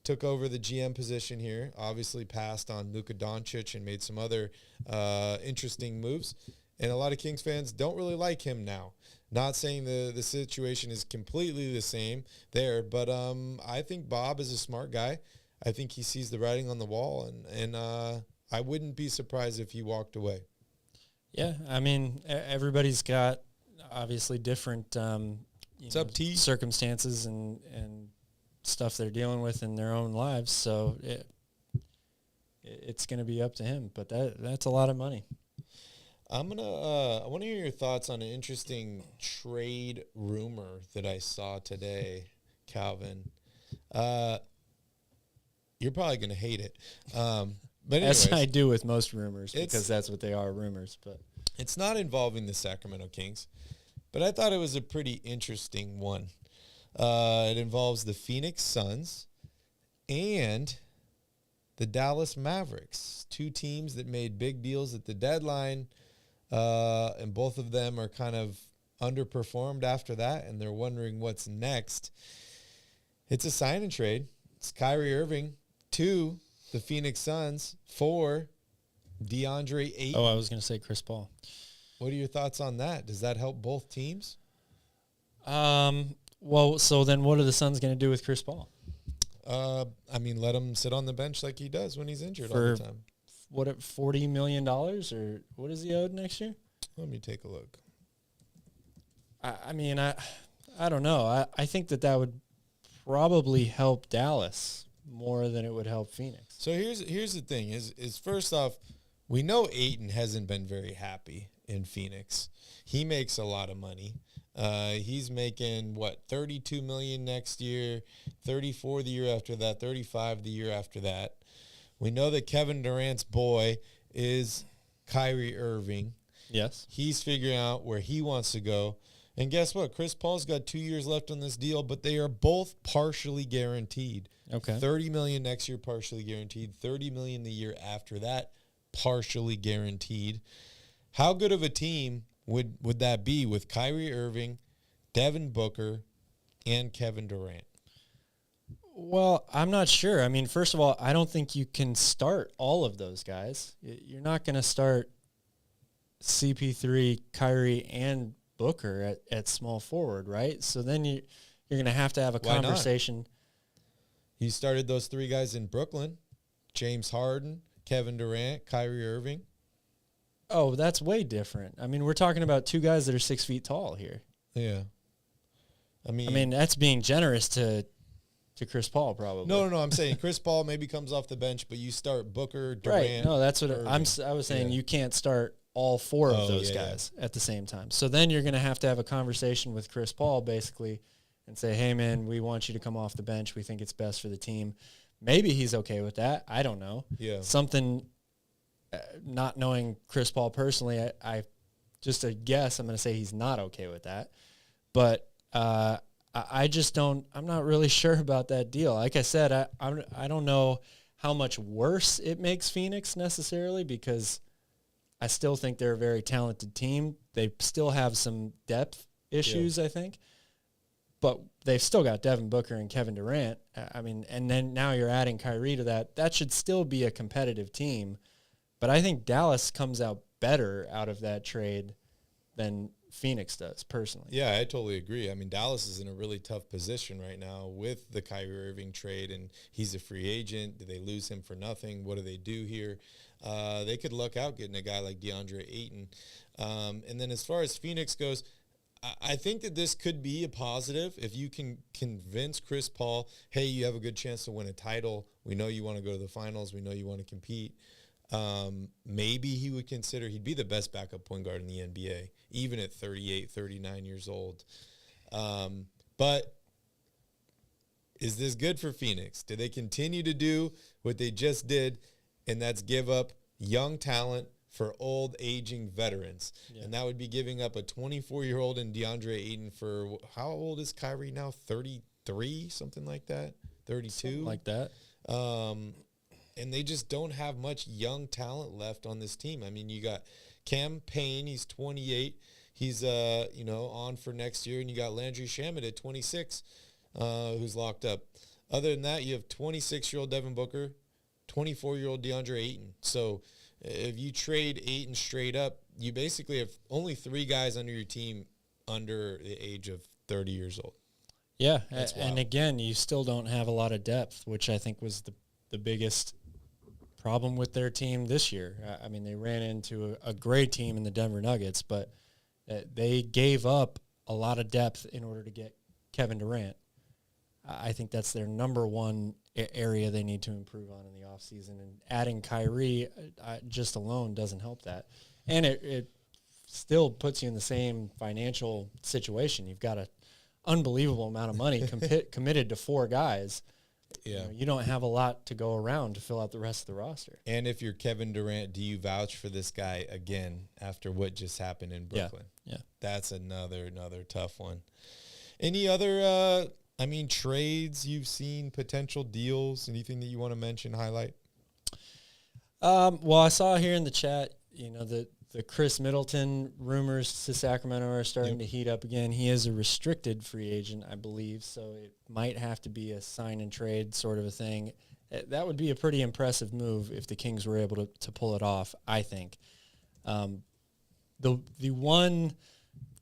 took over the GM position here, obviously passed on Luka Doncic and made some other interesting moves. And a lot of Kings fans don't really like him now. Not saying the situation is completely the same there, but I think Bob is a smart guy. I think he sees the writing on the wall, and I wouldn't be surprised if he walked away. Yeah, I mean, everybody's got obviously different circumstances and stuff they're dealing with in their own lives, so it's going to be up to him. But that's a lot of money. I want to hear your thoughts on an interesting trade rumor that I saw today, Calvin. You're probably going to hate it. But anyways, as I do with most rumors, because that's what they are, rumors. But it's not involving the Sacramento Kings, but I thought it was a pretty interesting one. It involves the Phoenix Suns and the Dallas Mavericks, two teams that made big deals at the deadline, and both of them are kind of underperformed after that, and they're wondering what's next. It's a sign and trade. It's Kyrie Irving to the Phoenix Suns for DeAndre Ayton. Oh, I was going to say Chris Paul. What are your thoughts on that? Does that help both teams? Well, so then what are the Suns going to do with Chris Paul? I mean, let him sit on the bench like he does when he's injured all the time. What, $40 million, or what is he owed next year? Let me take a look. I mean, I don't know. I think that would probably help Dallas more than it would help Phoenix. So here's the thing is first off, we know Ayton hasn't been very happy in Phoenix. He makes a lot of money. He's making $32 million next year, 34 the year after that, 35 the year after that. We know that Kevin Durant's boy is Kyrie Irving. Yes. He's figuring out where he wants to go. And guess what? Chris Paul's got 2 years left on this deal, but they are both partially guaranteed. Okay. $30 million next year, partially guaranteed. $30 million the year after that, partially guaranteed. How good of a team would that be with Kyrie Irving, Devin Booker, and Kevin Durant? Well, I'm not sure. I mean, first of all, I don't think you can start all of those guys. You're not going to start CP3, Kyrie, and Booker at small forward, right? So then you're going to have a conversation. Not? He started those three guys in Brooklyn: James Harden, Kevin Durant, Kyrie Irving. Oh, that's way different. I mean, we're talking about two guys that are 6 feet tall here. Yeah. I mean, that's being generous to Chris Paul, probably. No. I'm saying Chris Paul maybe comes off the bench, but you start Booker, Durant. Right. No, that's what I was saying. Yeah. You can't start all four of those guys at the same time. So then you're going to have a conversation with Chris Paul, basically, and say, hey, man, we want you to come off the bench. We think it's best for the team. Maybe he's okay with that. I don't know. Yeah. Something, not knowing Chris Paul personally, I just a guess, I'm going to say he's not okay with that. But I just don't, I'm not really sure about that deal. Like I said, I don't know how much worse it makes Phoenix necessarily, because I still think they're a very talented team. They still have some depth issues, I think. But they've still got Devin Booker and Kevin Durant. I mean, and then now you're adding Kyrie to that. That should still be a competitive team. But I think Dallas comes out better out of that trade than Phoenix does, personally. Yeah, I totally agree. I mean, Dallas is in a really tough position right now with the Kyrie Irving trade, and he's a free agent. Do they lose him for nothing? What do they do here? They could luck out getting a guy like DeAndre Ayton. And then as far as Phoenix goes, I think that this could be a positive if you can convince Chris Paul, hey, you have a good chance to win a title. We know you want to go to the finals. We know you want to compete. maybe he would consider he'd be the best backup point guard in the NBA, even at 38, 39 years old. But is this good for Phoenix? Do they continue to do what they just did, and that's give up young talent for old, aging veterans? Yeah. And that would be giving up a 24-year-old in DeAndre Ayton for, how old is Kyrie now? 33, something like that? 32? Something like that. And they just don't have much young talent left on this team. I mean, you got Cam Payne, he's 28. He's, on for next year. And you got Landry Shamet at 26, who's locked up. Other than that, you have 26-year-old Devin Booker, 24-year-old DeAndre Ayton. So if you trade Ayton straight up, you basically have only 3 guys under your team under the age of 30 years old. Yeah, and again, you still don't have a lot of depth, which I think was the biggest problem with their team this year. I mean, they ran into a great team in the Denver Nuggets, but they gave up a lot of depth in order to get Kevin Durant. I think that's their number one area they need to improve on in the offseason, and adding Kyrie just alone doesn't help that. And it still puts you in the same financial situation. You've got an unbelievable amount of money committed to 4 guys. Yeah, you don't have a lot to go around to fill out the rest of the roster. And if you're Kevin Durant, do you vouch for this guy again after what just happened in Brooklyn? Yeah. That's another tough one. Any other, trades you've seen, potential deals, anything that you want to mention, highlight? Well, I saw here in the chat, the Chris Middleton rumors to Sacramento are starting to heat up again. He is a restricted free agent, I believe, so it might have to be a sign and trade sort of a thing. That would be a pretty impressive move if the Kings were able to pull it off, I think. The one,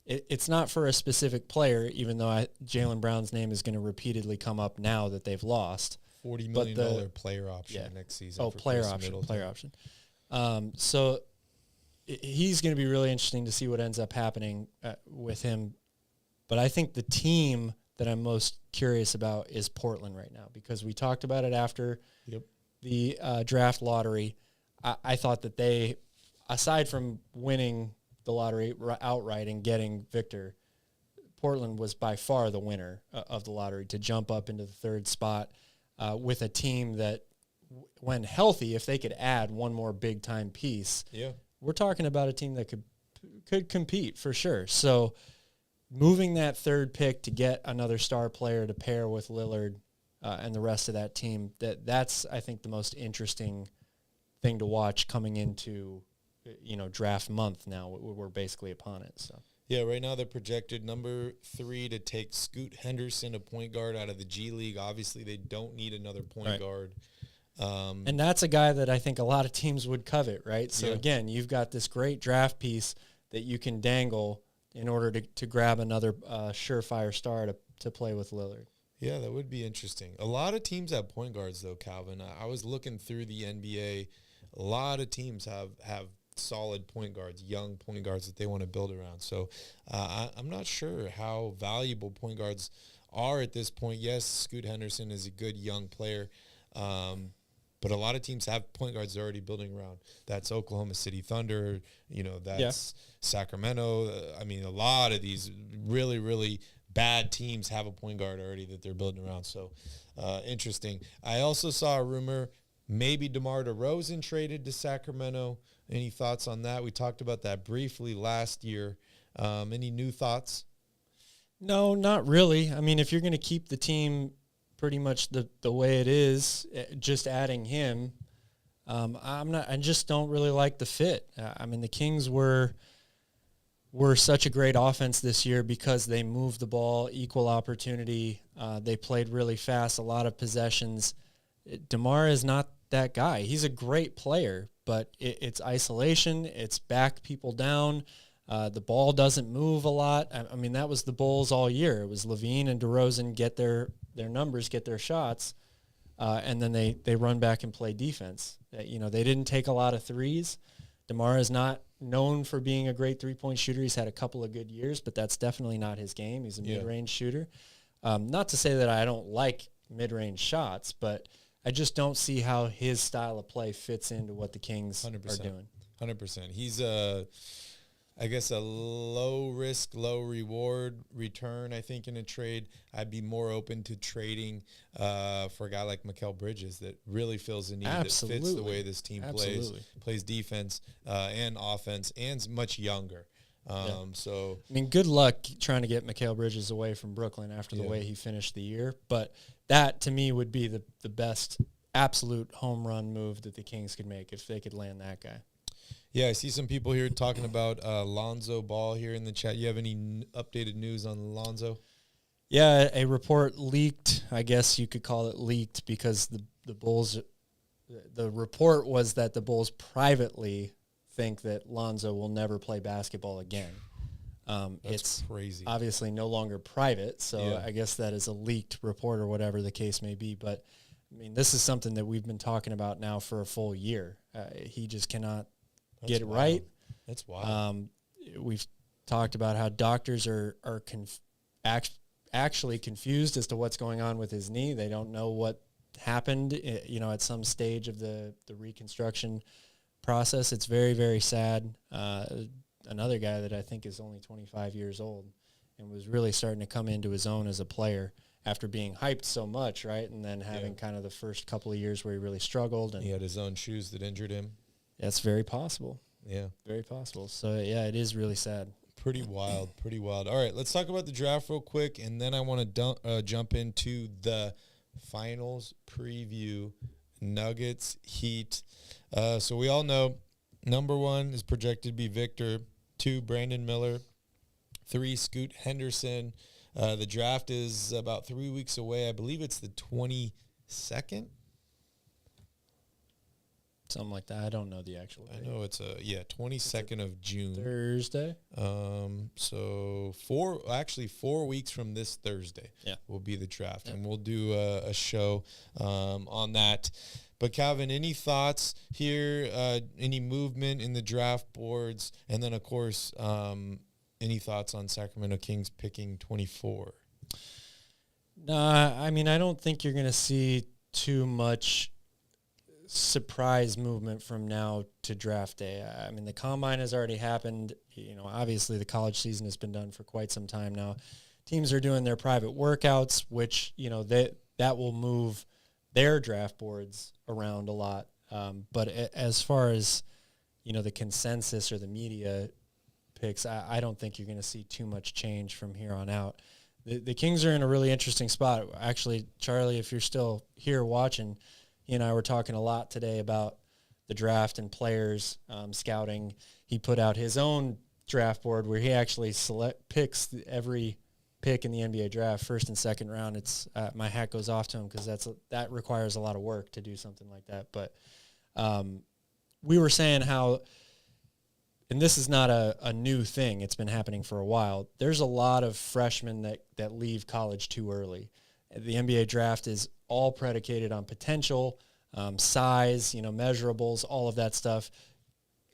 it's not for a specific player, even though Jaylen Brown's name is going to repeatedly come up now that they've lost. $40 million player option next season. Oh, player option. So he's going to be really interesting to see what ends up happening with him. But I think the team that I'm most curious about is Portland right now, because we talked about it after the draft lottery. I thought that they, aside from winning the lottery outright and getting Victor, Portland was by far the winner of the lottery to jump up into the 3rd spot with a team that, when healthy, if they could add one more big-time piece, we're talking about a team that could compete for sure. So moving that 3rd pick to get another star player to pair with Lillard and the rest of that team, that's, I think, the most interesting thing to watch coming into, draft month now. We're basically upon it. So. Yeah, right now they're projected number 3 to take Scoot Henderson, a point guard out of the G League. Obviously, they don't need another point guard. And that's a guy that I think a lot of teams would covet, right? So, again, you've got this great draft piece that you can dangle in order to grab another surefire star to play with Lillard. Yeah, that would be interesting. A lot of teams have point guards, though, Calvin. I was looking through the NBA. A lot of teams have solid point guards, young point guards that they want to build around. So I'm not sure how valuable point guards are at this point. Yes, Scoot Henderson is a good young player. But a lot of teams have point guards they're already building around. That's Oklahoma City Thunder. That's Sacramento. A lot of these really, really bad teams have a point guard already that they're building around. So interesting. I also saw a rumor maybe DeMar DeRozan traded to Sacramento. Any thoughts on that? We talked about that briefly last year. Any new thoughts? No, not really. If you're going to keep the team pretty much the way it is, just adding him, I just don't really like the fit. The Kings were such a great offense this year because they moved the ball, equal opportunity. They played really fast, a lot of possessions. DeMar is not that guy. He's a great player, but it's isolation. It's back people down. The ball doesn't move a lot. That was the Bulls all year. It was LaVine and DeRozan get their numbers, get their shots, and then they run back and play defense. They didn't take a lot of threes. DeMar is not known for being a great three-point shooter. He's had a couple of good years, but that's definitely not his game. He's a mid-range shooter. Not to say that I don't like mid-range shots, but I just don't see how his style of play fits into what the Kings 100%. are doing. 100%. He's I guess a low risk, low reward return. I think in a trade, I'd be more open to trading for a guy like Mikal Bridges that really fills the need, that fits the way this team plays defense and offense, and is much younger. So I mean, good luck trying to get Mikal Bridges away from Brooklyn after the way he finished the year. But that to me would be the best absolute home run move that the Kings could make if they could land that guy. Yeah, I see some people here talking about Lonzo Ball here in the chat. You have any updated news on Lonzo? Yeah, a report leaked. I guess you could call it leaked because the Bulls. The report was that the Bulls privately think that Lonzo will never play basketball again. It's crazy. Obviously no longer private, so I guess that is a leaked report or whatever the case may be. But I mean, this is something that we've been talking about now for a full year. He just cannot get it right. That's wild. We've talked about how doctors are actually confused as to what's going on with his knee. They don't know what happened, at some stage of the reconstruction process. It's very, very sad. Another guy that I think is only 25 years old and was really starting to come into his own as a player after being hyped so much, right? And then having kind of the first couple of years where he really struggled. And he had his own shoes that injured him. That's very possible. Yeah. Very possible. So, yeah, it is really sad. Pretty wild. All right, let's talk about the draft real quick, and then I want to jump into the finals preview, Nuggets, Heat. So we all know number 1 is projected to be Victor, 2, Brandon Miller, 3, Scoot Henderson. The draft is about 3 weeks away. I believe it's the 22nd. Something like that. I don't know the actual date. I know it's 22nd of June. Thursday. So 4 weeks from this Thursday will be the draft, and we'll do a show on that. But Calvin, any thoughts here? Any movement in the draft boards? And then, of course, any thoughts on Sacramento Kings picking 24? Nah, I mean, I don't think you're going to see too much surprise movement from now to draft day. I mean, the combine has already happened. Obviously the college season has been done for quite some time now. Teams are doing their private workouts, which, that will move their draft boards around a lot. But as far as, the consensus or the media picks, I don't think you're going to see too much change from here on out. The Kings are in a really interesting spot. Actually, Charlie, if you're still here watching, he and I were talking a lot today about the draft and players, scouting. He put out his own draft board where he actually picks every pick in the NBA draft, first and second round. It's my hat goes off to him because that requires a lot of work to do something like that. But we were saying how, and this is not a new thing, it's been happening for a while, there's a lot of freshmen that leave college too early. The NBA draft is all predicated on potential, size, measurables, all of that stuff.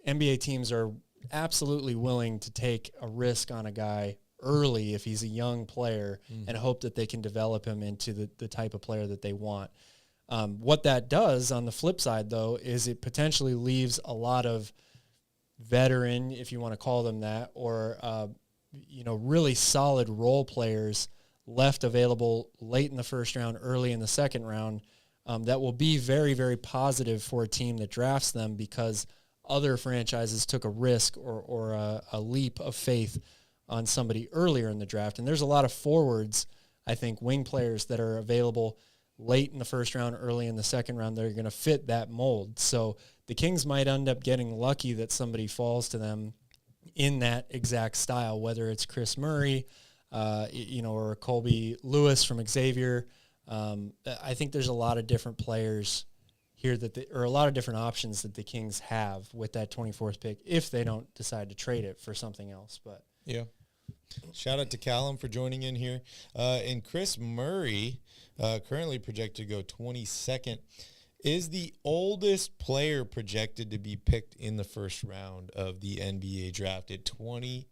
NBA teams are absolutely willing to take a risk on a guy early if he's a young player and hope that they can develop him into the type of player that they want. What that does on the flip side, though, is it potentially leaves a lot of veteran, if you want to call them that, or really solid role players left available late in the first round, early in the second round, that will be very, very positive for a team that drafts them because other franchises took a risk or a leap of faith on somebody earlier in the draft. And there's a lot of forwards, I think, wing players that are available late in the first round, early in the second round that are going to fit that mold. So the Kings might end up getting lucky that somebody falls to them in that exact style, whether it's Chris Murray, or Colby Lewis from Xavier. I think there's a lot of different players here or a lot of different options that the Kings have with that 24th pick if they don't decide to trade it for something else. But yeah, shout out to Callum for joining in here. And Chris Murray, currently projected to go 22nd, is the oldest player projected to be picked in the first round of the NBA draft at 22.8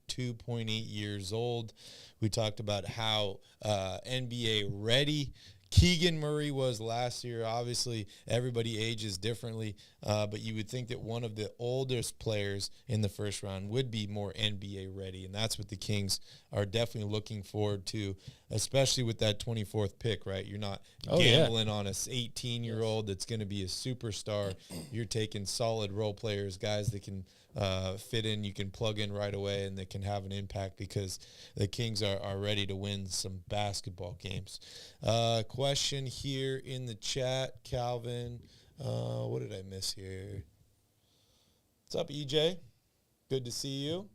years old. We talked about how NBA ready Keegan Murray was last year. Obviously, everybody ages differently, but you would think that one of the oldest players in the first round would be more NBA ready, and that's what the Kings are definitely looking forward to, especially with that 24th pick, right? You're not gambling on a 18-year-old that's going to be a superstar. You're taking solid role players, guys that can fit in, you can plug in right away, and they can have an impact because the Kings are ready to win some basketball games. Question here in the chat, Calvin. What did I miss here? What's up, EJ? Good to see you.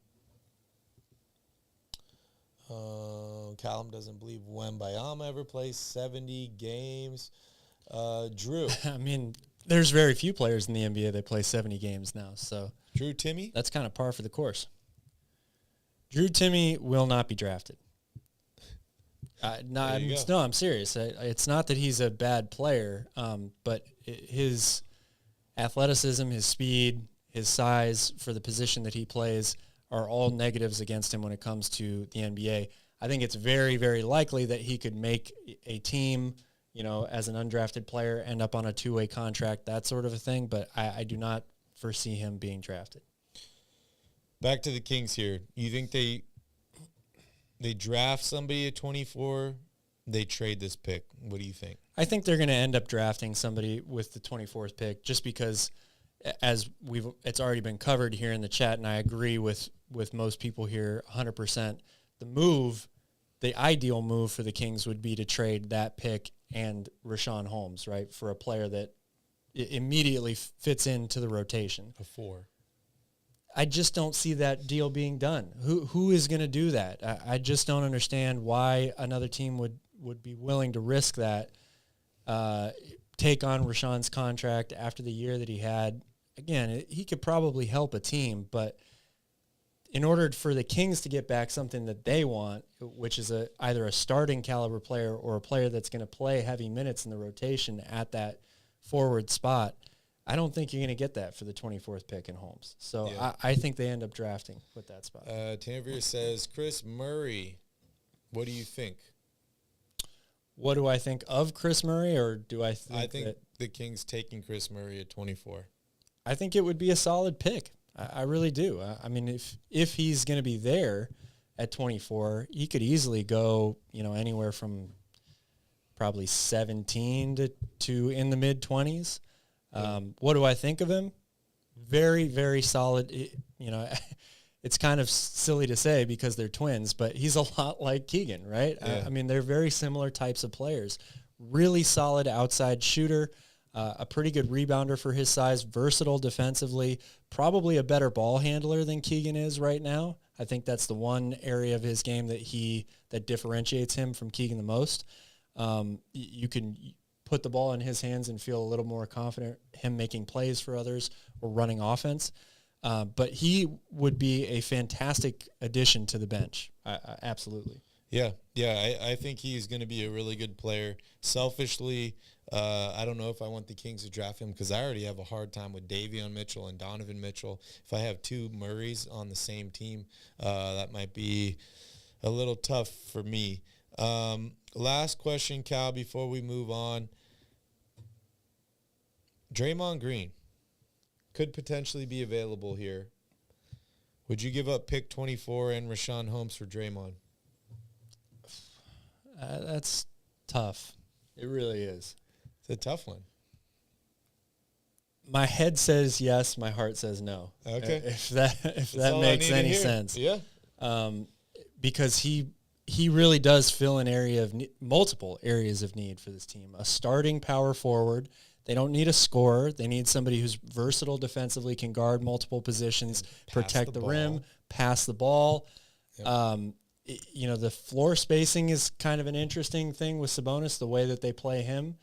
Callum doesn't believe Wembayama ever plays 70 games. Drew. I mean, there's very few players in the NBA that play 70 games now, so Drew Timme? That's kind of par for the course. Drew Timme will not be drafted. I'm serious. It's not that he's a bad player, but his athleticism, his speed, his size for the position that he plays are all negatives against him when it comes to the NBA. I think it's very, very likely that he could make a team, as an undrafted player, end up on a two-way contract, that sort of a thing, but I do not foresee him being drafted. Back to the Kings here. You think they draft somebody at 24, they trade this pick? What do you think? I think they're going to end up drafting somebody with the 24th pick just because, as it's already been covered here in the chat, and I agree with most people here 100%, the ideal move for the Kings would be to trade that pick and Rashawn Holmes, right, for a player that immediately fits into the rotation. I just don't see that deal being done. Who is going to do that? I just don't understand why another team would be willing to risk that, take on Rashawn's contract after the year that he had. Again, he could probably help a team, but in order for the Kings to get back something that they want, which is either a starting caliber player or a player that's going to play heavy minutes in the rotation at that forward spot, I don't think you're going to get that for the 24th pick in Holmes. So yeah. I think they end up drafting with that spot. Tanvir says, Chris Murray, what do you think? What do I think of Chris Murray, or do I think I think the Kings taking Chris Murray at 24. I think it would be a solid pick. I really do. I mean, if he's going to be there at 24, he could easily go, anywhere from probably 17 to in the mid-20s. What do I think of him? Very, very solid. It's kind of silly to say because they're twins, but he's a lot like Keegan, right? Yeah. I mean, they're very similar types of players. Really solid outside shooter, a pretty good rebounder for his size, versatile defensively, probably a better ball handler than Keegan is right now. I think that's the one area of his game that differentiates him from Keegan the most. You can put the ball in his hands and feel a little more confident him making plays for others or running offense. But he would be a fantastic addition to the bench. Absolutely. Yeah. I think he's going to be a really good player. Selfishly, I don't know if I want the Kings to draft him because I already have a hard time with Davion Mitchell and Donovan Mitchell. If I have two Murrays on the same team, that might be a little tough for me. Last question, Cal, before we move on. Draymond Green could potentially be available here. Would you give up pick 24 and Rashawn Holmes for Draymond? That's tough. It really is. It's a tough one. My head says yes. My heart says no. Okay. If that makes any sense. Yeah. Because he really does fill an multiple areas of need for this team. A starting power forward. They don't need a scorer. They need somebody who's versatile defensively, can guard multiple positions, protect the rim, pass the ball. Yep. The floor spacing is kind of an interesting thing with Sabonis, the way that they play him.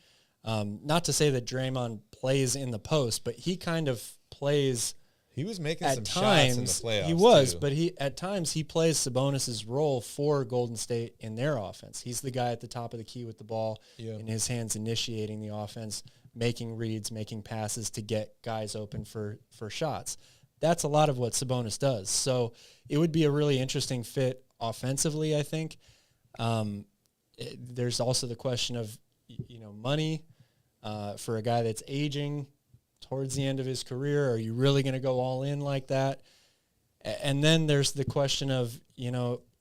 Not to say that Draymond plays in the post, but he kind of plays. He was making some shots in the playoffs. He was, too. But at times he plays Sabonis's role for Golden State in their offense. He's the guy at the top of the key with the ball in his hands, initiating the offense, making reads, making passes to get guys open for shots. That's a lot of what Sabonis does. So it would be a really interesting fit offensively, I think. There's also the question of money for a guy that's aging towards the end of his career? Are you really going to go all in like that? And then there's the question of,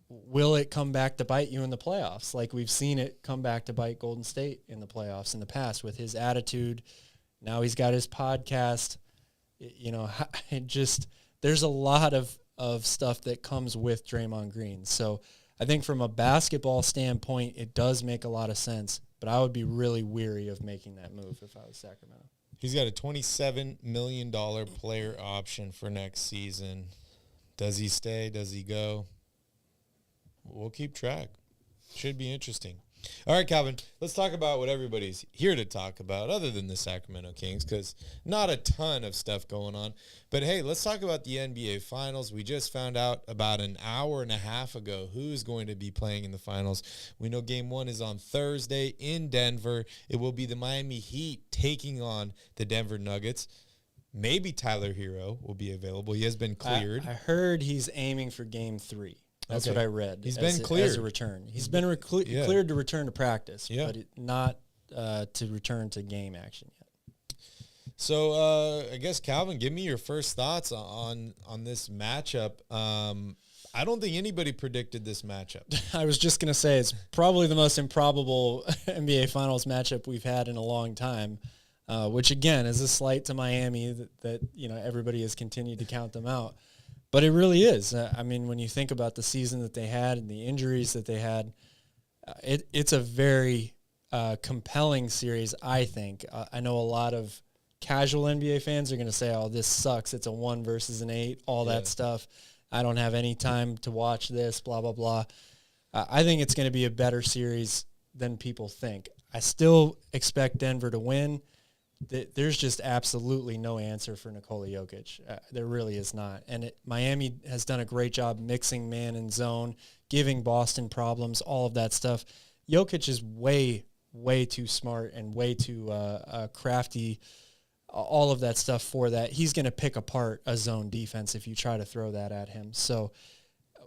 will it come back to bite you in the playoffs? Like we've seen it come back to bite Golden State in the playoffs in the past with his attitude. Now he's got his podcast. There's a lot of stuff that comes with Draymond Green. So I think from a basketball standpoint, it does make a lot of sense, but I would be really weary of making that move if I was Sacramento. He's got a $27 million player option for next season. Does he stay? Does he go? We'll keep track. Should be interesting. All right, Calvin, let's talk about what everybody's here to talk about other than the Sacramento Kings, because not a ton of stuff going on. But, hey, let's talk about the NBA Finals. We just found out about an hour and a half ago who's going to be playing in the Finals. We know Game 1 is on Thursday in Denver. It will be the Miami Heat taking on the Denver Nuggets. Maybe Tyler Hero will be available. He has been cleared. I heard he's aiming for Game 3. That's what I read. He's been cleared as a return. He's been cleared to return to practice, but not to return to game action yet. So I guess, Calvin, give me your first thoughts on this matchup. I don't think anybody predicted this matchup. I was just going to say it's probably the most improbable NBA Finals matchup we've had in a long time, which, again, is a slight to Miami that everybody has continued to count them out. But it really is. I mean, when you think about the season that they had and the injuries that they had, it's a very compelling series, I think. I know a lot of casual NBA fans are going to say, oh, this sucks. It's a 1 versus an 8, all that stuff. I don't have any time to watch this, blah, blah, blah. I think it's going to be a better series than people think. I still expect Denver to win. There's just absolutely no answer for Nikola Jokic. There really is not. And Miami has done a great job mixing man and zone, giving Boston problems, all of that stuff. Jokic is way, way too smart and way too crafty, all of that stuff for that. He's going to pick apart a zone defense if you try to throw that at him. So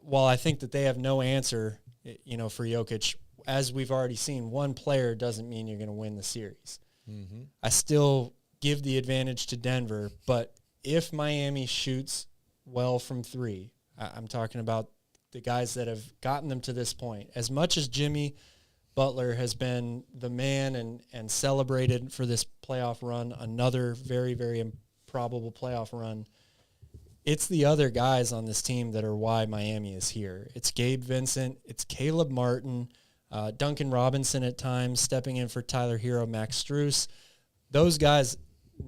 while I think that they have no answer, for Jokic, as we've already seen, one player doesn't mean you're going to win the series. Mm-hmm. I still give the advantage to Denver, but if Miami shoots well from 3, I'm talking about the guys that have gotten them to this point. As much as Jimmy Butler has been the man and celebrated for this playoff run, another very, very improbable playoff run, it's the other guys on this team that are why Miami is here. It's Gabe Vincent, it's Caleb Martin, Duncan Robinson at times, stepping in for Tyler Hero, Max Strus. Those guys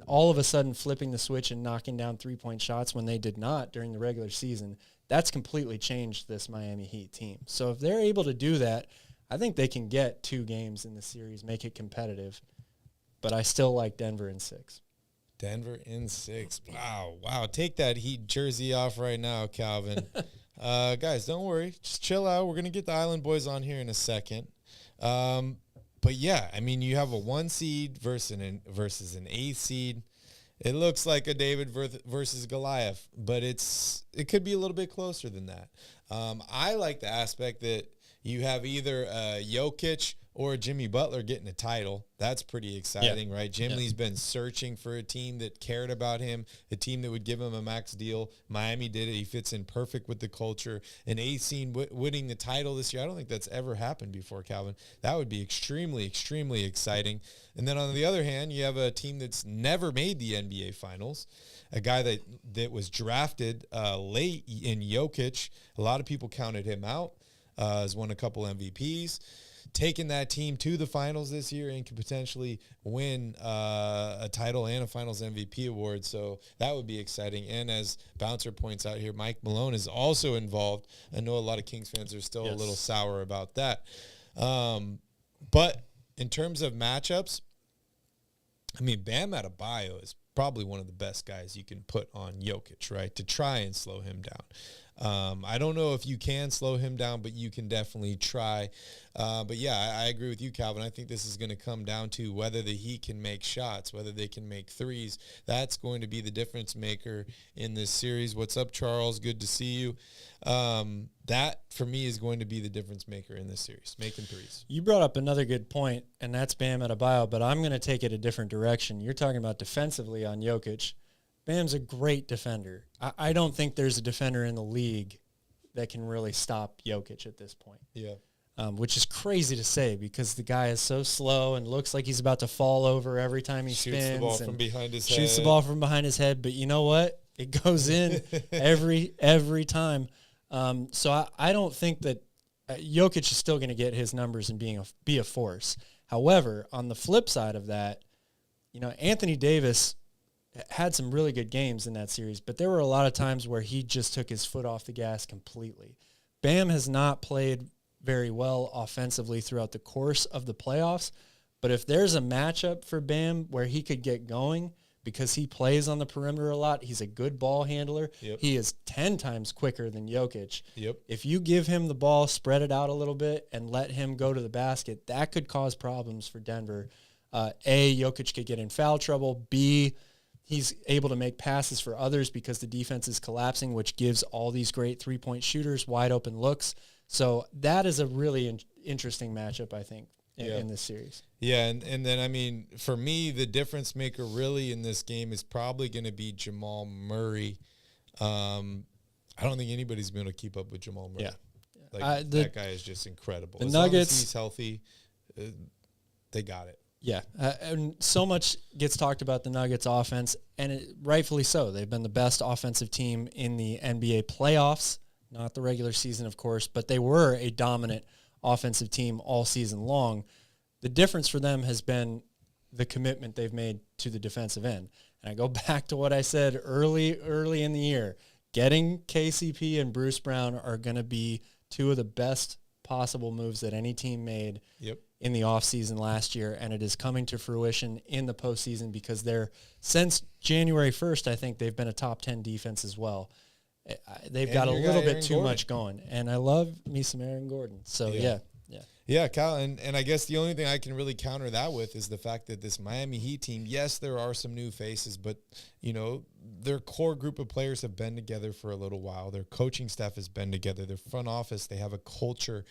all of a sudden flipping the switch and knocking down three-point shots when they did not during the regular season. That's completely changed this Miami Heat team. So if they're able to do that, I think they can get 2 games in the series, make it competitive. But I still like Denver in 6. Denver in 6. Wow. Take that Heat jersey off right now, Calvin. Guys, don't worry. Just chill out. We're going to get the Island Boys on here in a second. But, yeah, I mean, you have a 1 seed versus an 8 seed. It looks like a David versus Goliath, but it could be a little bit closer than that. I like the aspect that you have either Jokic or Jimmy Butler getting a title. That's pretty exciting, right? Jimmy's been searching for a team that cared about him, a team that would give him a max deal. Miami did it. He fits in perfect with the culture. An 8 seed winning the title this year, I don't think that's ever happened before, Calvin. That would be extremely, extremely exciting. And then on the other hand, you have a team that's never made the NBA Finals, a guy that was drafted late in Jokic. A lot of people counted him out. Has won a couple MVPs. Taking that team to the finals this year and could potentially win a title and a finals MVP award. So that would be exciting. And as Bouncer points out here, Mike Malone is also involved. I know a lot of Kings fans are still a little sour about that. But in terms of matchups, I mean, Bam Adebayo is probably one of the best guys you can put on Jokic, right, to try and slow him down. I don't know if you can slow him down, but you can definitely try. But yeah, I agree with you, Calvin. I think this is going to come down to whether the Heat can make shots, whether they can make threes. That's going to be the difference maker in this series. What's up, Charles? Good to see you. That, for me, is going to be the difference maker in this series, making threes. You brought up another good point, and that's Bam Adebayo, but I'm going to take it a different direction. You're talking about defensively on Jokic. Bam's a great defender. I don't think there's a defender in the league that can really stop Jokic at this point. Yeah. Which is crazy to say because the guy is so slow and looks like he's about to fall over every time he spins. Shoots the ball from behind his head. Shoots the ball from behind his head, but you know what? It goes in every time. So I don't think that Jokic is still going to get his numbers and be a force. However, on the flip side of that, Anthony Davis had some really good games in that series, but there were a lot of times where he just took his foot off the gas completely. Bam has not played very well offensively throughout the course of the playoffs, but if there's a matchup for Bam where he could get going because he plays on the perimeter a lot, he's a good ball handler. Yep. He is 10 times quicker than Jokic. Yep. If you give him the ball, spread it out a little bit, and let him go to the basket, that could cause problems for Denver. A, Jokic could get in foul trouble. B, he's able to make passes for others because the defense is collapsing, which gives all these great three-point shooters wide open looks. So that is a really interesting matchup, I think, in this series. Yeah, and then, I mean, for me, the difference maker really in this game is probably going to be Jamal Murray. I don't think anybody's been able to keep up with Jamal Murray. Yeah. That guy is just incredible. The As Nuggets, long as he's healthy, they got it. Yeah, and so much gets talked about the Nuggets offense, and rightfully so. They've been the best offensive team in the NBA playoffs, not the regular season, of course, but they were a dominant offensive team all season long. The difference for them has been the commitment they've made to the defensive end. And I go back to what I said early in the year. Getting KCP and Bruce Brown are going to be two of the best possible moves that any team made in the offseason last year, and it is coming to fruition in the postseason because since January 1st, I think they've been a top 10 defense as well. They've got a little bit too much going, and I love me some Aaron Gordon. So, Yeah, Kyle, and I guess the only thing I can really counter that with is the fact that this Miami Heat team, yes, there are some new faces, but, their core group of players have been together for a little while. Their coaching staff has been together. Their front office, they have a culture.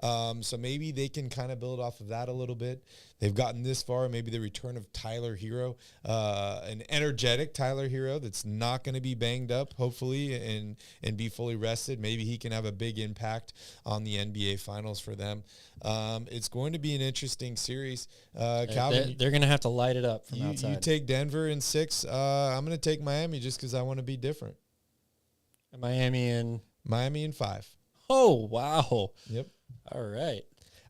So maybe they can kind of build off of that a little bit. They've gotten this far. Maybe the return of Tyler Hero, an energetic Tyler Hero that's not going to be banged up, hopefully, and be fully rested. Maybe he can have a big impact on the NBA Finals for them. It's going to be an interesting series. Calvin, they're going to have to light it up from outside. You take Denver in 6. I'm going to take Miami just because I want to be different. Miami in 5. Oh, wow. Yep. All right.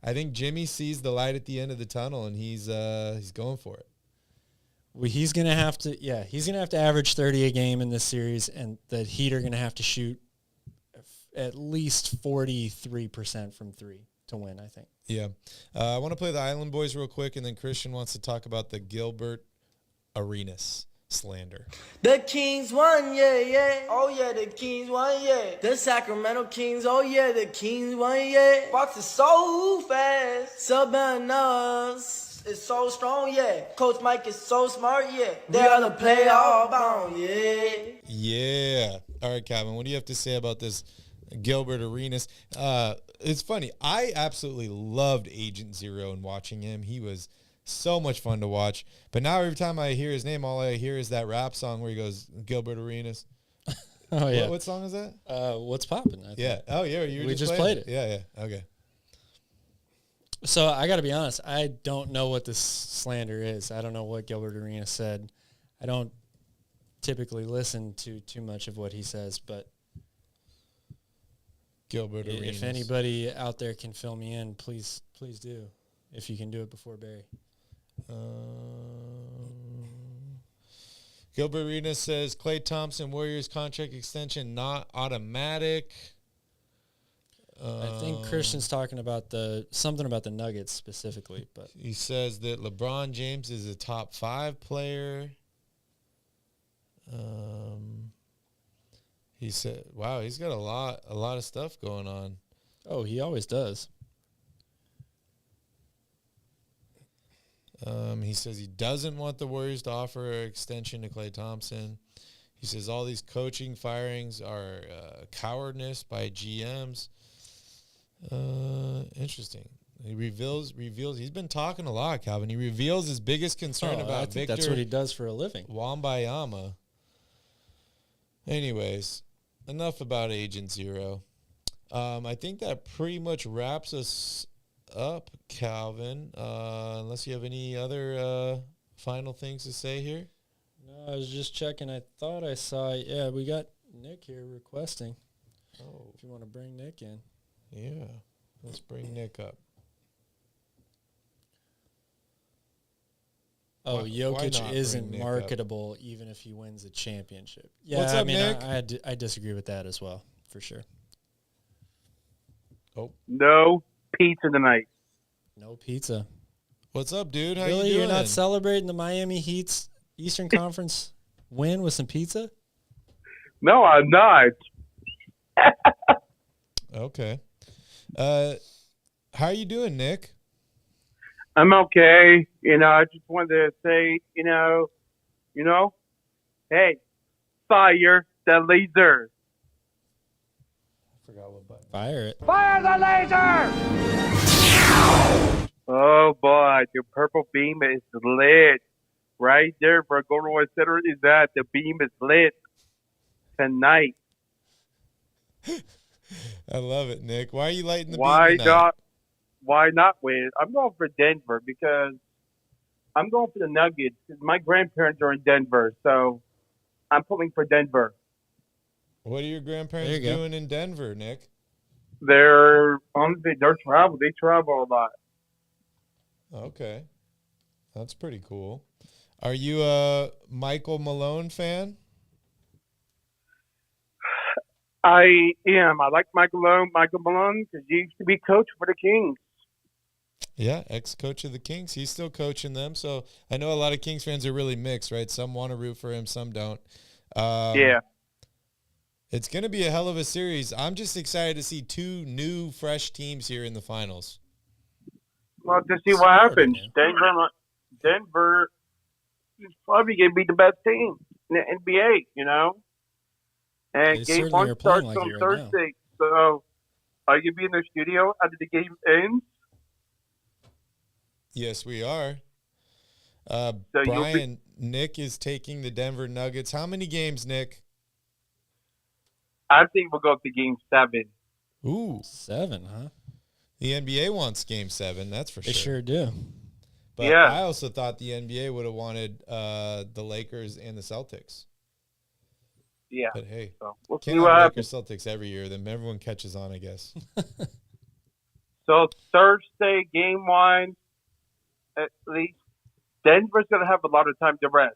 I think Jimmy sees the light at the end of the tunnel, and he's going for it. Well, he's going to have to average 30 a game in this series, and the Heat are going to have to shoot at least 43% from 3 to win, I think. Yeah. I want to play the Island Boys real quick, and then Christian wants to talk about the Gilbert Arenas slander. The Kings won, yeah. Oh, yeah, the Kings won, yeah. The Sacramento Kings, oh, yeah, the Kings won, yeah. Fox is so fast. Sabanas is so strong, yeah. Coach Mike is so smart, yeah. They are the playoff bound, yeah. Yeah. All right, Calvin, what do you have to say about this Gilbert Arenas? It's funny. I absolutely loved Agent Zero and watching him. He was so much fun to watch. But now every time I hear his name, all I hear is that rap song where he goes, Gilbert Arenas. Oh, yeah. What song is that? What's Poppin'? Yeah. Oh, yeah. We just played it. Yeah. Okay. So I got to be honest. I don't know what this slander is. I don't know what Gilbert Arenas said. I don't typically listen to too much of what he says, but Gilbert Arenas. If anybody out there can fill me in, please do. If you can do it before Barry. Gilbert Arenas says Klay Thompson Warriors contract extension not automatic. I think Christian's talking about something about the Nuggets specifically, but he says that LeBron James is a top 5 player. He said, "Wow, he's got a lot of stuff going on." Oh, he always does. He says he doesn't want the Warriors to offer an extension to Klay Thompson. He says all these coaching firings are cowardness by GMs. Interesting. He reveals. He's been talking a lot, Calvin. He reveals his biggest concern about I think Victor. that's what he does for a living. Wambayama. Anyways, enough about Agent Zero. I think that pretty much wraps us up, Calvin. Unless you have any other final things to say here. No, I was just checking. I thought I saw. Yeah, we got Nick here requesting. Oh, if you want to bring Nick in. Yeah, let's bring Nick up. Oh, why Jokic not isn't bring Nick marketable even if he wins a championship. Yeah, What's up, Nick? I disagree with that as well, for sure. Oh, no pizza tonight. No pizza. What's up, dude? How Really, you doing? you're not celebrating the Miami Heat's Eastern Conference win with some pizza? No, I'm not. Okay. How are you doing, Nick? I'm okay. I just wanted to say, hey, fire the laser. I forgot what button. Fire it. Fire the laser! Oh, boy, the purple beam is lit. Right there for Golden Center is that the beam is lit tonight. I love it, Nick. Why are you lighting the Why beam tonight? not? Why not win? I'm going for Denver because I'm going for the Nuggets. My grandparents are in Denver, so I'm pulling for Denver. What are your grandparents There you go. doing in Denver, Nick? They're travel. They travel a lot. Okay. That's pretty cool. Are you a Michael Malone fan? I am. I like Michael Malone, because he used to be coach for the Kings. Yeah, ex-coach of the Kings. He's still coaching them. So I know a lot of Kings fans are really mixed, right? Some want to root for him, some don't. Yeah. It's going to be a hell of a series. I'm just excited to see two new, fresh teams here in the finals. Well, to see what happens. Denver is probably going to be the best team in the NBA, And They game certainly one are playing starts like on it right now. Thursday. So are you be in the studio after the game ends? Yes, we are. So Brian, Nick is taking the Denver Nuggets. How many games, Nick? I think we'll go up to game 7. Ooh. 7, huh? The NBA wants game 7, that's for They sure. sure do. But Yeah. I also thought the NBA would have wanted the Lakers and the Celtics. Yeah. But hey, So we'll see can't what have happens. Lakers Celtics every year. Then everyone catches on, I guess. So Thursday, game 1, at least Denver's going to have a lot of time to rest.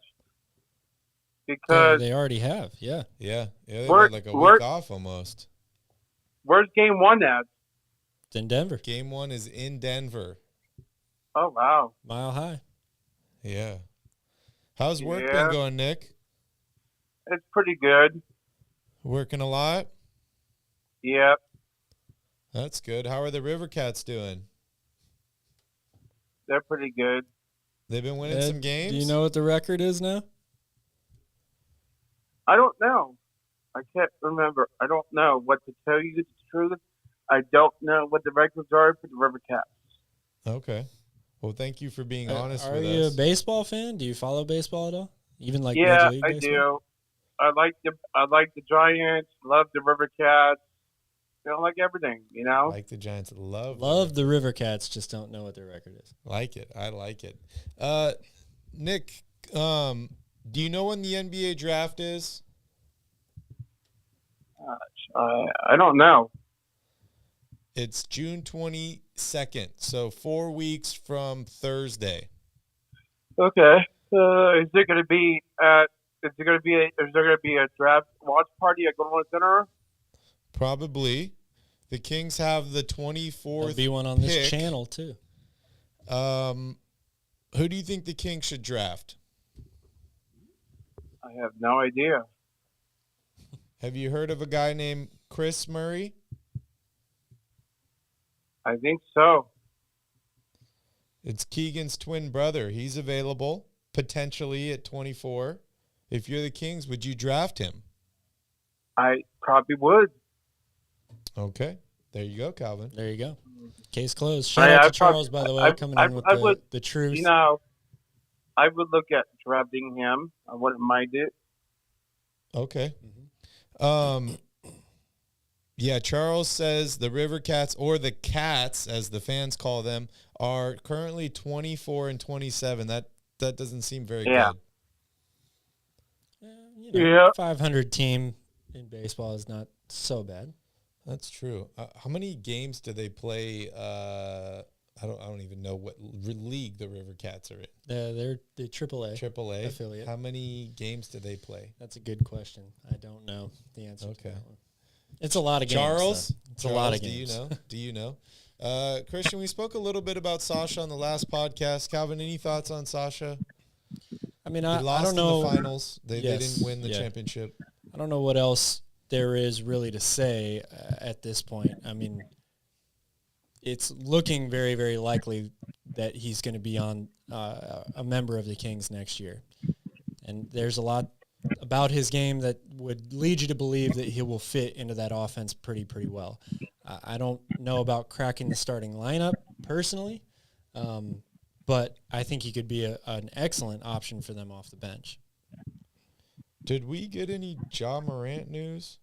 Because They already have, yeah. Yeah. They Where- had like a where- week off almost. where's game 1 at? It's in Denver. Game 1 is in Denver. Oh, wow. Mile high. Yeah. How's work Yeah. been going, Nick? It's pretty good. Working a lot? Yep. That's good. How are the River Cats doing? They're pretty good. They've been winning Ed, some games? Do you know what the record is now? I don't know. I can't remember. I don't know what to tell you the truth. I don't know what the records are for the River Cats. Okay. Well, thank you for being honest Are with you us. a baseball fan? Do you follow baseball at all? Even like Yeah, Major League I Baseball? do. I like the Giants. Love the River Cats. Like everything. Like the Giants. Love the River Cats, just don't know what their record is. Like it. I like it. Nick, do you know when the NBA draft is? I don't know. It's June 22nd, so 4 weeks from Thursday. Okay. Is there going to be a draft watch party at Golden Center? Probably. The Kings have the 24th There'll be one on this pick. channel, too. Who do you think the Kings should draft? I have no idea. Have you heard of a guy named Chris Murray? I think so. It's Keegan's twin brother. He's available potentially at 24. If you're the Kings, would you draft him? I probably would. Okay. There you go, Calvin. There you go. Case closed. Shout out to Charles, by the way, coming in with the truth. You know, I would look at drafting him. I wouldn't mind it. Okay. Yeah, Charles says the River Cats, or the Cats, as the fans call them, are currently 24 and 27. That doesn't seem very good. Yeah. 500 team in baseball is not so bad. That's true. How many games do they play? I don't even know what league the River Cats are in. They're the AAA affiliate. How many games do they play? That's a good question. I don't know the answer to that one. It's a lot of games. Charles? It's a lot of games. Do you know? Christian, we spoke a little bit about Sasha on the last podcast. Calvin, any thoughts on Sasha? I mean, I don't know. In the finals. They didn't win the championship. I don't know what else there is really to say at this point. I mean, it's looking very, very likely that he's going to be on a member of the Kings next year. And there's a lot about his game that would lead you to believe that he will fit into that offense pretty well. I don't know about cracking the starting lineup personally, but I think he could be an excellent option for them off the bench. Did we get any Ja Morant news?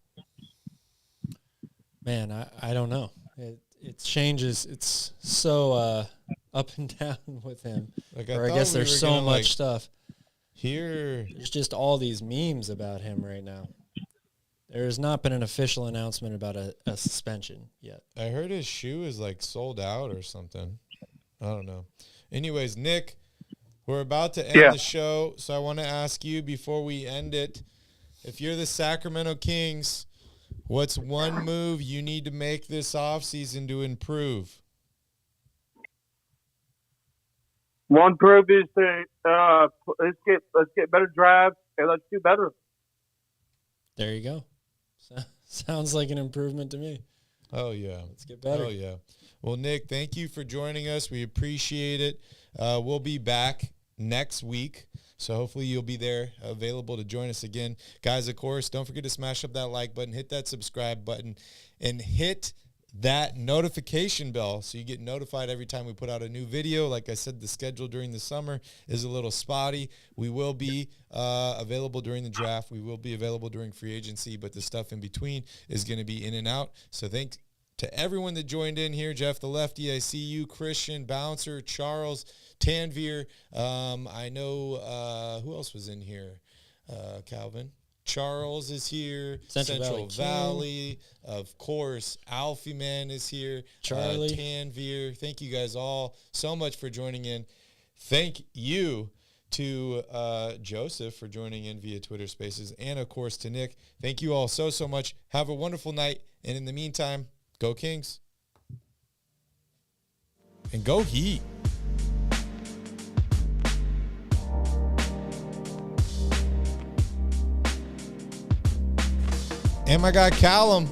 Man, I don't know. It changes. It's so up and down with him. I guess there's so much stuff. There's just all these memes about him right now. There has not been an official announcement about a suspension yet. I heard his shoe is sold out or something. I don't know. Anyways, Nick, we're about to end the show, so I want to ask you before we end it, if you're the Sacramento Kings, what's one move you need to make this offseason to improve? One proof is to let's get better drafts and let's do better. There you go. Sounds like an improvement to me. Oh yeah, let's get better. Oh yeah. Well, Nick, thank you for joining us. We appreciate it. We'll be back next week, so hopefully you'll be there, available to join us again, guys. Of course, don't forget to smash up that like button, hit that subscribe button, and hit that notification bell so you get notified every time we put out a new video. Like I said, the schedule during the summer is a little spotty. We will be available during the draft. We will be available during free agency, but the stuff in between is going to be in and out. So thanks to everyone that joined in here. Jeff the Lefty, I see you. Christian, Bouncer, Charles, Tanvir. I know who else was in here? Calvin. Charles is here. Central Valley. Of course, Alfie Man is here. Charlie. Tanvir. Thank you guys all so much for joining in. Thank you to Joseph for joining in via Twitter Spaces. And, of course, to Nick. Thank you all so much. Have a wonderful night. And in the meantime, go Kings. And go Heat. And my guy Callum.